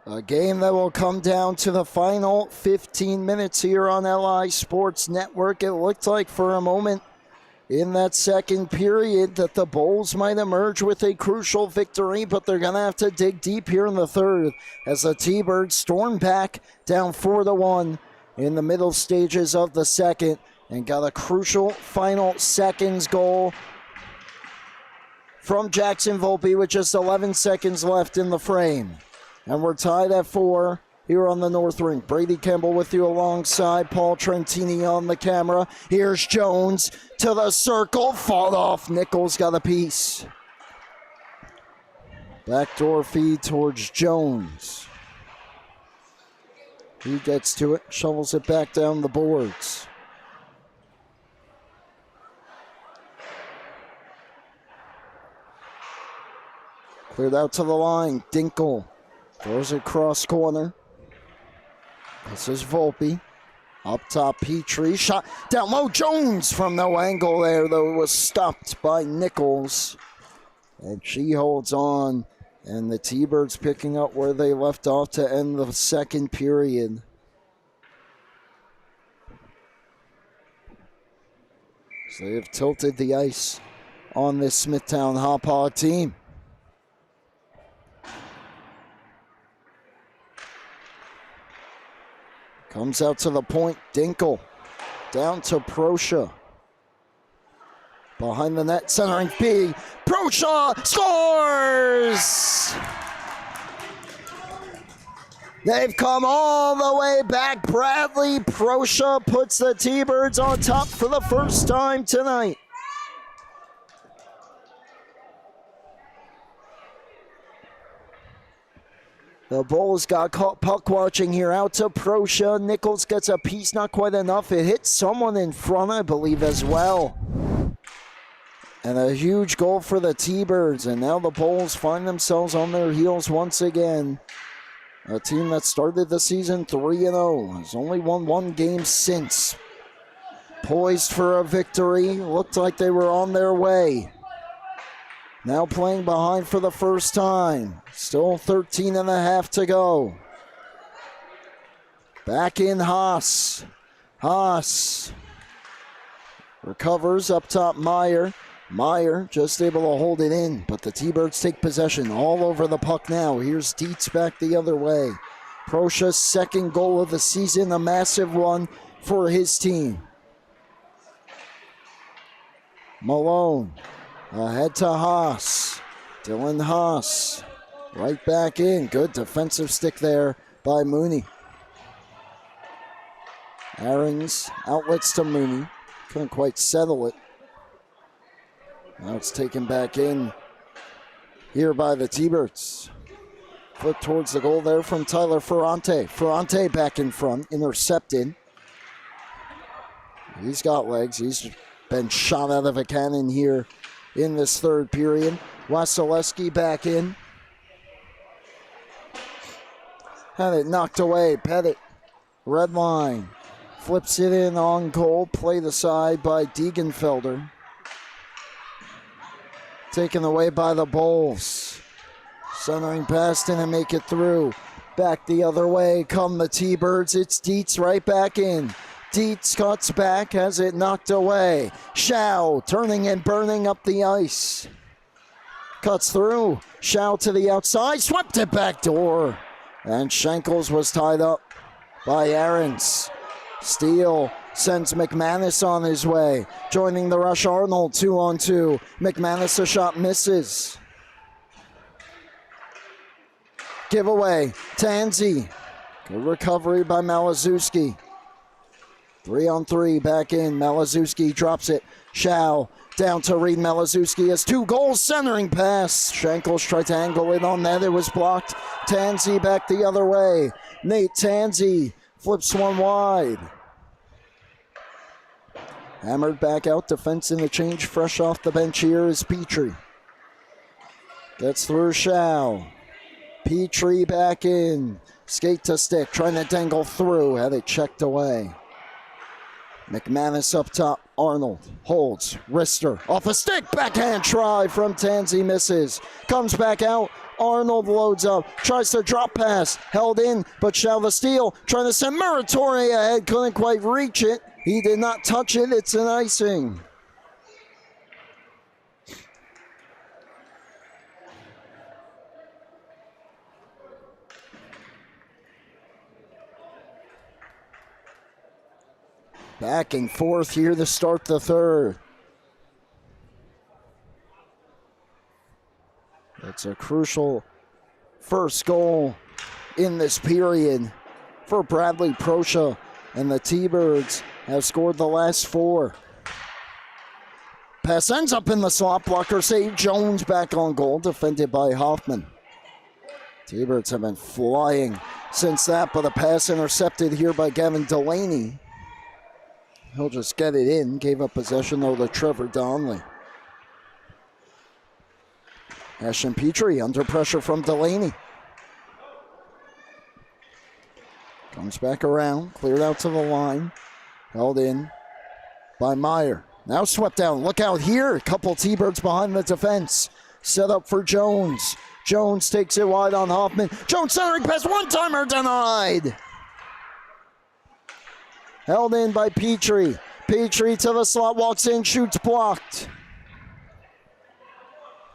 A game that will come down to the final 15 minutes here on LI Sports Network. It looked like for a moment in that second period that the Bulls might emerge with a crucial victory, but they're going to have to dig deep here in the third as the T-Birds storm back down 4-1 in the middle stages of the second and got a crucial final seconds goal from Jackson Volpe with just 11 seconds left in the frame. And we're tied at 4 here on the North Ring. Brady Campbell with you alongside Paul Trentini on the camera. Here's Jones to the circle. Fought off. Nichols got a piece. Backdoor feed towards Jones. He gets to it, shovels it back down the boards. Cleared out to the line. Dinkle throws it cross corner. This is Volpe. Up top, Petrie. Shot down low. Jones from no angle there, though, was stopped by Nichols. And she holds on. And the T-Birds picking up where they left off to end the second period. So they have tilted the ice on this Smithtown Hauppauge team. Comes out to the point. Dinkel. Down to Proscia. Behind the net, centering P. Proscia scores! They've come all the way back. Bradley Proscia puts the T-Birds on top for the first time tonight. The Bulls got caught puck watching here. Out to Proscia. Nichols gets a piece, not quite enough. It hits someone in front, I believe, as well. And a huge goal for the T-Birds. And now the Bulls find themselves on their heels once again. A team that started the season 3-0. Has only won one game since. Poised for a victory. Looked like they were on their way. Now playing behind for the first time. Still 13 and a half to go. Back in Haas. Haas recovers up top Meyer. Meyer just able to hold it in, but the T-Birds take possession all over the puck now. Here's Dietz back the other way. Proscia's second goal of the season, a massive one for his team. Malone. Ahead to Haas. Dylan Haas. Right back in. Good defensive stick there by Mooney. Aarons outlets to Mooney. Couldn't quite settle it. Now it's taken back in here by the T-Birds. Flip towards the goal there from Tyler Ferrante. Ferrante back in front. Intercepted. He's got legs. He's been shot out of a cannon here in this third period. Wasilewski back in. Had it knocked away. Pettit. Red line. Flips it in on goal. Played aside by Degenfelder. Taken away by the Bulls. Centering pass didn't make it through. Back the other way come the T-Birds. It's Dietz right back in. Dietz cuts back, has it knocked away. Schau turning and burning up the ice. Cuts through. Schau to the outside, swept it back door. And Schenkels was tied up by Aarons. Steele sends McManus on his way. Joining the rush, Arnold 2-on-2. McManus, a shot misses. Giveaway, Tanzi. Good recovery by Malazewski. 3-on-3, back in. Malazewski drops it. Schau down to Reed. Malazewski has 2 goals. Centering pass. Schenkels tried to angle it on net. It was blocked. Tanzi back the other way. Nate Tanzi flips one wide. Hammered back out. Defense in the change. Fresh off the bench here is Petrie. Gets through Schau. Petrie back in. Skate to stick. Trying to dangle through. Had it checked away. McManus up top. Arnold holds. Rister off a stick. Backhand try from Tanzi. Misses. Comes back out. Arnold loads up. Tries to drop pass. Held in, but Schau the steal. Trying to send Muratori ahead. Couldn't quite reach it. He did not touch it. It's an icing. Back and forth here to start the third. That's a crucial first goal in this period for Bradley Proscia, and the T-Birds have scored the last 4. Pass ends up in the slot. Blocker save. Jones back on goal, defended by Hoffman. T-Birds have been flying since that, but a pass intercepted here by Gavin Delaney. He'll just get it in. Gave up possession, though, to Trevor Donnelly. Ashton Petrie under pressure from Delaney. Comes back around. Cleared out to the line. Held in by Meyer. Now swept down. Look out here. A couple T-Birds behind the defense. Set up for Jones. Jones takes it wide on Hoffman. Jones centering pass. One-timer denied. Held in by Petrie. Petrie to the slot, walks in, shoots blocked.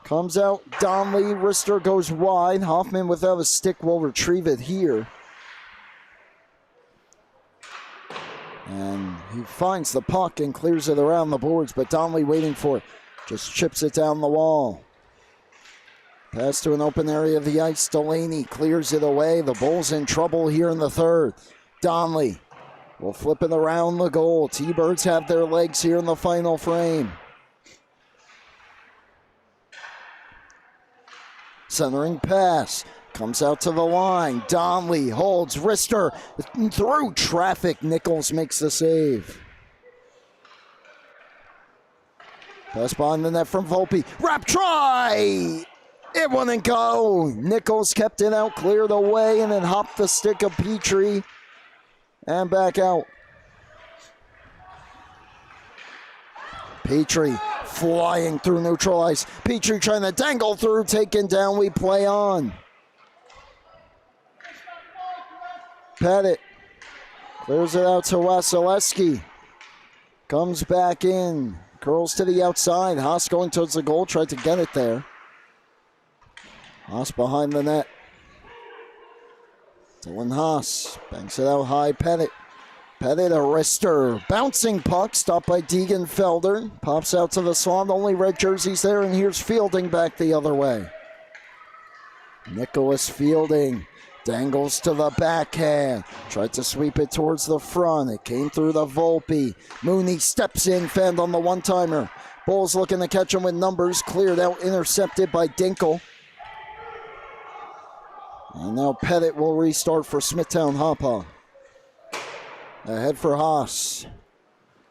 Comes out, Donnelly, Rister goes wide. Hoffman without a stick will retrieve it here. And he finds the puck and clears it around the boards, but Donnelly waiting for it. Just chips it down the wall. Pass to an open area of the ice. Delaney clears it away. The Bulls in trouble here in the third. Donnelly will flip it around the goal. T-Birds have their legs here in the final frame. Centering pass. Comes out to the line. Donnelly holds. Wrister through traffic. Nichols makes the save. Pass behind the net from Volpe. Wrap try! It wouldn't go. Nichols kept it out, cleared away, and then hopped the stick of Petrie. And back out. Petrie flying through neutral ice. Petrie trying to dangle through, taken down. We play on. Pettit clears it out to Wasilewski. Comes back in. Curls to the outside. Haas going towards the goal. Tried to get it there. Haas behind the net. Dylan Haas banks it out high. Pettit. Pettit, a wrister. Bouncing puck. Stopped by Degenfelder. Pops out to the slot. Only red jerseys there. And here's Fielding back the other way. Nicholas Fielding. Dangles to the backhand. Tried to sweep it towards the front. It came through the Volpe. Mooney steps in. Fend on the one-timer. Bulls looking to catch him with numbers. Cleared out. Intercepted by Dinkel. And now Pettit will restart for Smithtown Hauppauge. Ahead for Haas.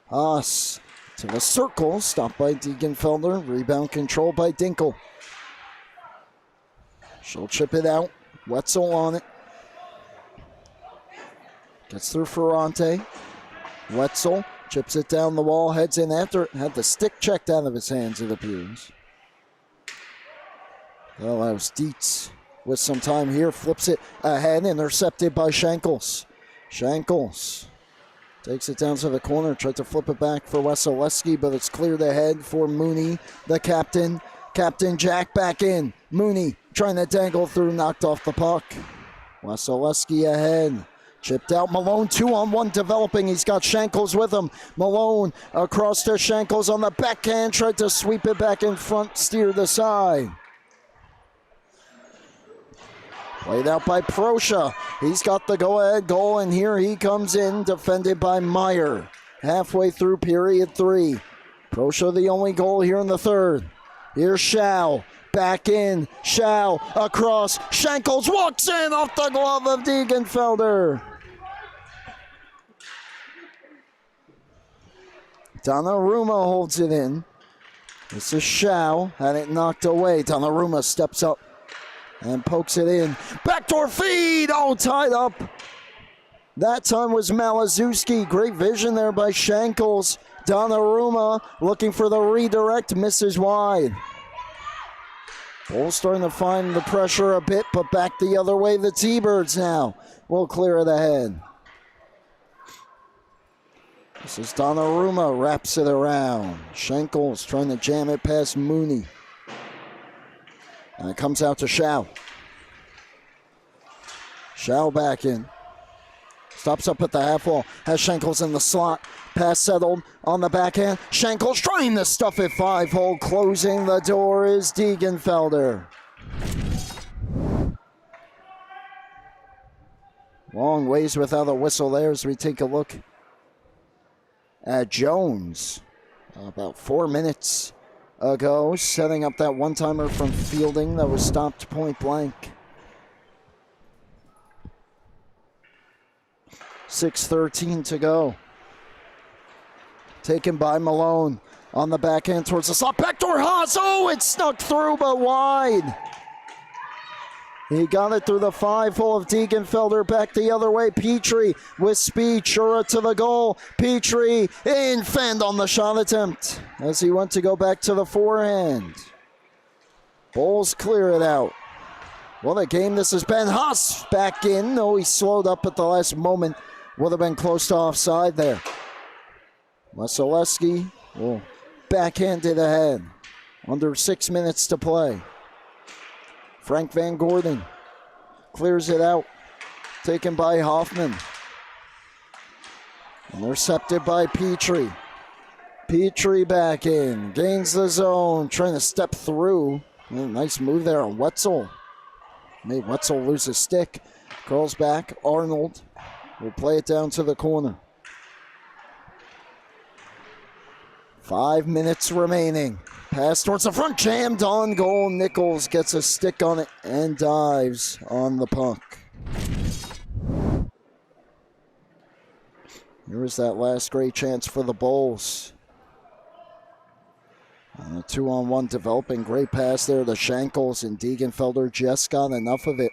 Haas to the circle. Stopped by Degenfelder. Rebound controlled by Dinkel. She'll chip it out. Wetzel on it. Gets through Ferrante. Wetzel chips it down the wall, heads in after it. Had the stick checked out of his hands, it appears. That allows Dietz with some time here. Flips it ahead, intercepted by Shankles. Shankles takes it down to the corner. Tried to flip it back for Wasilewski, but it's cleared ahead for Mooney, the captain. Captain Jack back in. Mooney trying to dangle through, knocked off the puck. Wasilewski ahead. Chipped out. Malone 2-on-1 developing. He's got Shankles with him. Malone across to Shankles on the backhand. Tried to sweep it back in front, steer the side. Played out by Proscia. He's got the go-ahead goal, and here he comes in, defended by Meyer. Halfway through period 3. Proscia the only goal here in the third. Here's Schau. Back in. Schau across. Shankles walks in off the glove of Degenfelder. Donnarumma holds it in. This is Schau. Had it knocked away. Donnarumma steps up and pokes it in. Backdoor feed. Oh, tied up. That time was Malazewski. Great vision there by Shankles. Donnarumma looking for the redirect. Misses wide. Bulls starting to find the pressure a bit, but back the other way. The T-Birds now will clear it ahead. This is Donnarumma, wraps it around. Shankles trying to jam it past Mooney. And it comes out to Schau. Schau back in. Stops up at the half wall. Has Shankles in the slot. Pass settled on the backhand. Shankles trying to stuff it 5-hole. Closing the door is Degenfelder. Long ways without a whistle there as we take a look at Jones. About 4 minutes ago, setting up that one-timer from Fielding that was stopped point blank. 6:13 to go. Taken by Malone on the backhand towards the slot. Backdoor Haas. Oh, it snuck through, but wide. He got it through the 5-hole of Degenfelder. Back the other way. Petrie with speed. Shura to the goal. Petrie in. Fend on the shot attempt as he went to go back to the forehand. Bulls clear it out. What a game this has been. Haas back in. No, he slowed up at the last moment. Would have been close to offside there. Wasilewski will backhand it ahead. Under 6 minutes to play. Frank Van Gordon clears it out. Taken by Hoffman. Intercepted by Petrie. Petrie back in. Gains the zone. Trying to step through. Nice move there on Wetzel. Made Wetzel lose his stick. Curls back. Arnold will play it down to the corner. 5 minutes remaining. Pass towards the front. Jammed on goal. Nichols gets a stick on it and dives on the puck. Here's that last great chance for the Bulls. And a 2-on-1 developing. Great pass there to Shankles, and Degenfelder just got enough of it.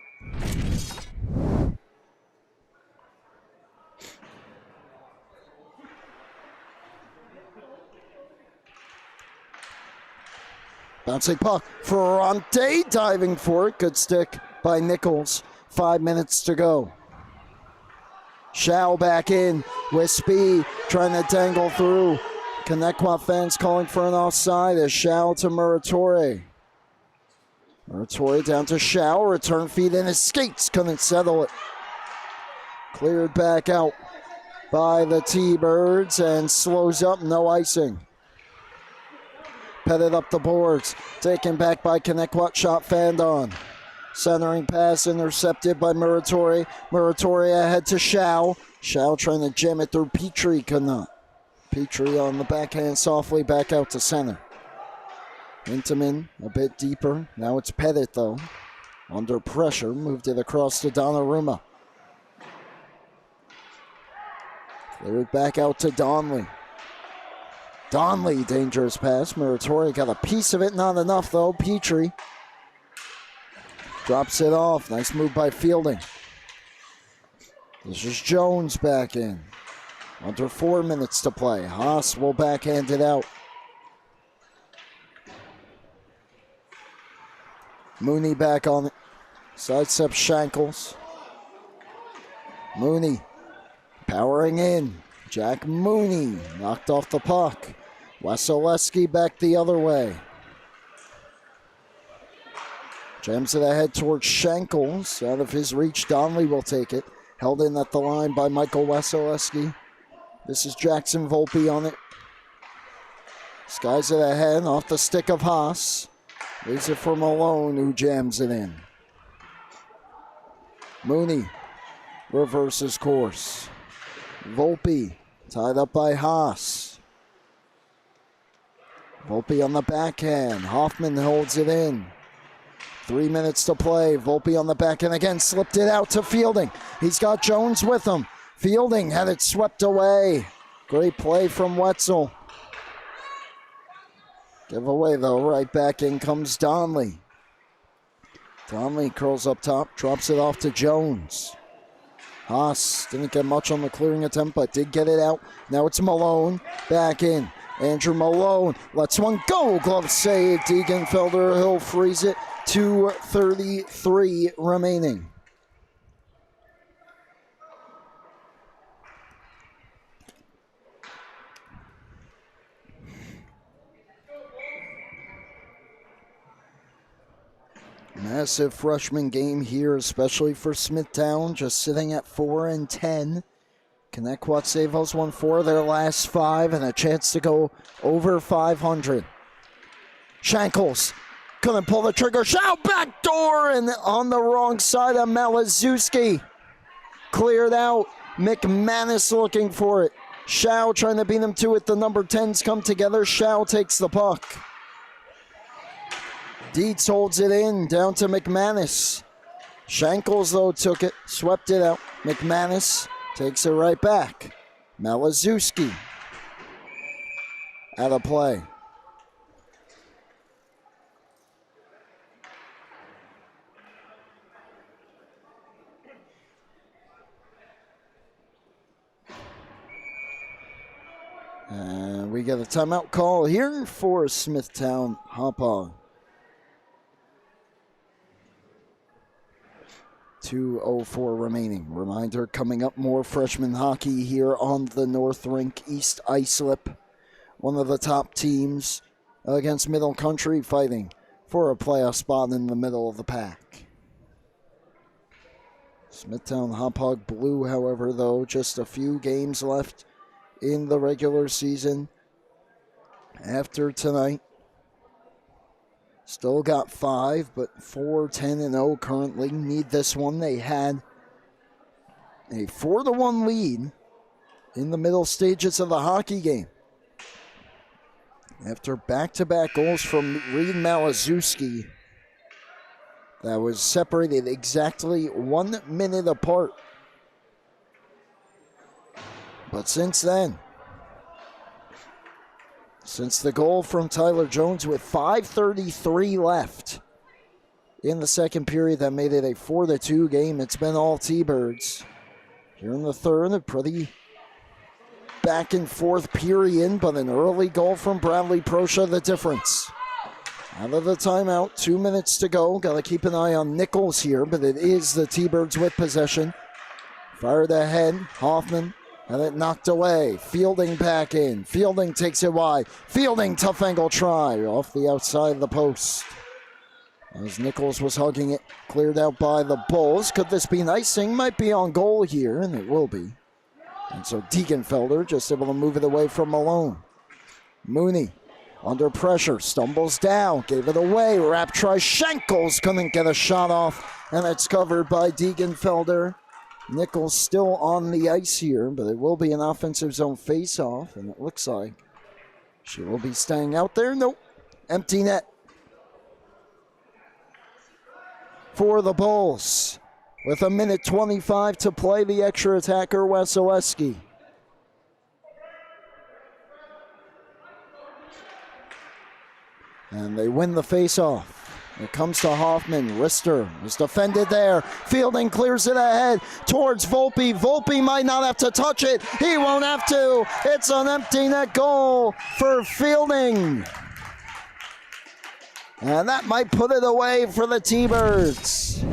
Bouncing puck. Ferrante diving for it. Good stick by Nichols. 5 minutes to go. Shao back in with speed, trying to dangle through. Connetquot fans calling for an offside as Shao to Muratore. Muratore down to Shao. Return feed in his skates. Couldn't settle it. Cleared back out by the T-Birds and slows up. No icing. Petted up the boards. Taken back by Connetquot. Shot fanned on. Centering pass intercepted by Muratore. Muratore ahead to Shao. Shao trying to jam it through Petrie. Could not. Petrie on the backhand softly back out to center. Intamin a bit deeper. Now it's Pettit though. Under pressure. Moved it across to Donnarumma. Cleared back out to Donley. Donley, dangerous pass. Muratore got a piece of it. Not enough though. Petrie drops it off. Nice move by Fielding. This is Jones back in. Under 4 minutes to play. Haas will backhand it out. Mooney back on it. Sidesteps Shankles. Mooney powering in. Jack Mooney knocked off the puck. Wasilewski back the other way. Jams it ahead towards Shankles. Out of his reach, Donnelly will take it. Held in at the line by Michael Wasilewski. This is Jackson Volpe on it. Skies it ahead off the stick of Haas. Leaves it for Malone, who jams it in. Mooney reverses course. Volpe tied up by Haas. Volpe on the backhand. Hoffman holds it in. 3 minutes to play. Volpe on the backhand again. Slipped it out to Fielding. He's got Jones with him. Fielding had it swept away. Great play from Wetzel. Giveaway though. Right back in comes Donley. Donley curls up top. Drops it off to Jones. Haas didn't get much on the clearing attempt, but did get it out. Now it's Malone back in. Andrew Malone lets one go. Glove save. Degenfelder. He'll freeze it. 2:33 remaining. Massive freshman game here, especially for Smithtown, just sitting at 4-10. Connetquot Sayville's won 4 of their last 5 and a chance to go over 500. Shankles couldn't pull the trigger. Shout back door and on the wrong side of Malazewski. Cleared out. McManus looking for it. Shao trying to beat him to it. The number 10s come together. Shao takes the puck. Dietz holds it in, down to McManus. Shankles, though, took it, swept it out. McManus takes it right back. Malazewski out of play. And we get a timeout call here for Smithtown Hauppauge. 2:04 remaining. Reminder, coming up, more freshman hockey here on the North Rink. East Islip, one of the top teams against Middle Country, fighting for a playoff spot in the middle of the pack. Smithtown Hauppauge blue, however, though, just a few games left in the regular season. After tonight, still got 5, but 4-10-0 currently. Need this one. They had a 4-1 lead in the middle stages of the hockey game. After back-to-back goals from Reed Malazewski that was separated exactly 1 minute apart. But since then, since the goal from Tyler Jones with 5:33 left in the second period that made it a 4-2 game, it's been all T-Birds. Here in the third, a pretty back and forth period, but an early goal from Bradley Proscia, the difference. Out of the timeout, 2 minutes to go. Got to keep an eye on Nichols here, but it is the T-Birds with possession. Fired ahead, Hoffman, and it knocked away. Fielding back in. Fielding takes it wide. Fielding, tough angle try off the outside of the post. As Nichols was hugging it, cleared out by the Bulls. Could this be an icing? Might be on goal here, and it will be. And so Degenfelder just able to move it away from Malone. Mooney under pressure, stumbles down, gave it away. Rap try, Shankles couldn't get a shot off, and it's covered by Degenfelder. Nichols still on the ice here, but it will be an offensive zone face-off, and it looks like she will be staying out there. Nope, empty net for the Bulls. With 1:25 to play, the extra attacker, Wasilewski. And they win the face-off. It comes to Hoffman. Rister is defended there. Fielding clears it ahead towards Volpe. Volpe might not have to touch it. He won't have to. It's an empty net goal for Fielding. And that might put it away for the T-Birds.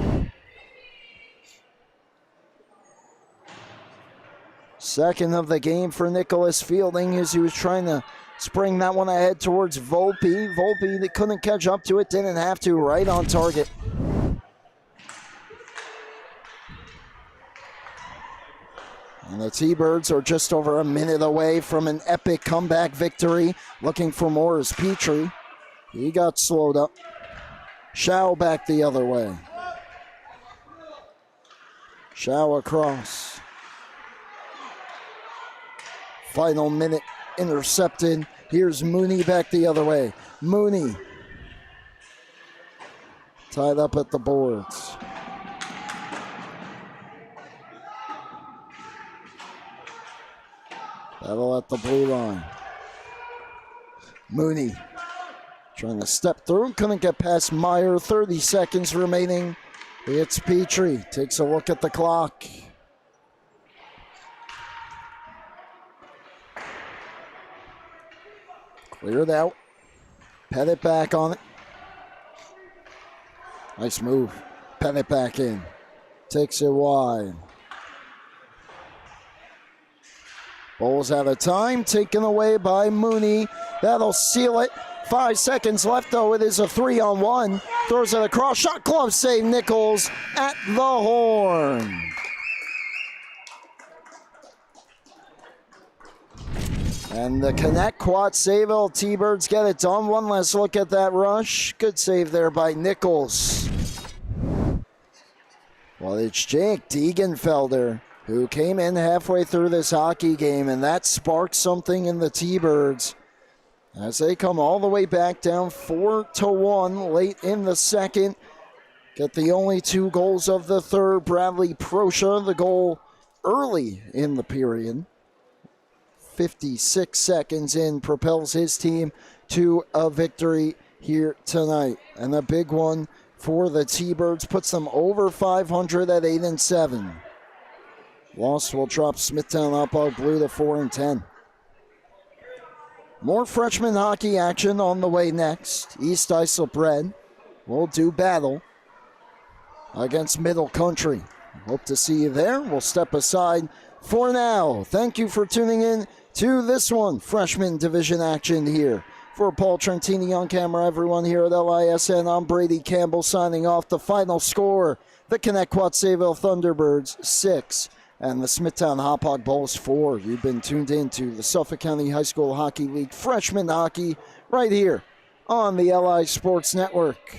Second of the game for Nicholas Fielding as he was trying to spring that one ahead towards Volpe. Volpe that couldn't catch up to it, didn't have to, right on target. And the T-Birds are just over a minute away from an epic comeback victory. Looking for more is Petrie. He got slowed up. Shao back the other way. Shao across. Final minute, intercepted. Here's Mooney back the other way. Mooney tied up at the boards. Battle at the blue line. Mooney trying to step through. Couldn't get past Meyer. 30 seconds remaining. It's Petrie. Takes a look at the clock. Cleared out. Pettit back on it. Nice move. Pettit back in. Takes it wide. Bulls out of time. Taken away by Mooney. That'll seal it. 5 seconds left, though. It is a 3-on-1. Throws it across. Shot glove save. Nichols at the horn. And the Connetquot Sayville T-Birds get it done. One last look at that rush. Good save there by Nichols. Well, it's Jake Degenfelder who came in halfway through this hockey game, and that sparked something in the T-Birds as they come all the way back down 4-1 late in the second. Get the only 2 goals of the third. Bradley Proscia, the goal early in the period. 56 seconds in, propels his team to a victory here tonight. And a big one for the T-Birds, puts them over 500 at 8-7. Loss will drop Smithtown Hauppauge Blue to 4-10. More freshman hockey action on the way next. East Islip Red will do battle against Middle Country. Hope to see you there. We'll step aside for now. Thank you for tuning in to this one, freshman division action here. For Paul Trentini on camera, everyone here at LISN, I'm Brady Campbell signing off. The final score, the Connetquot Sayville Thunderbirds 6, and the Smithtown Hauppauge Bowl is 4. You've been tuned in to the Suffolk County High School Hockey League freshman hockey right here on the LI Sports Network.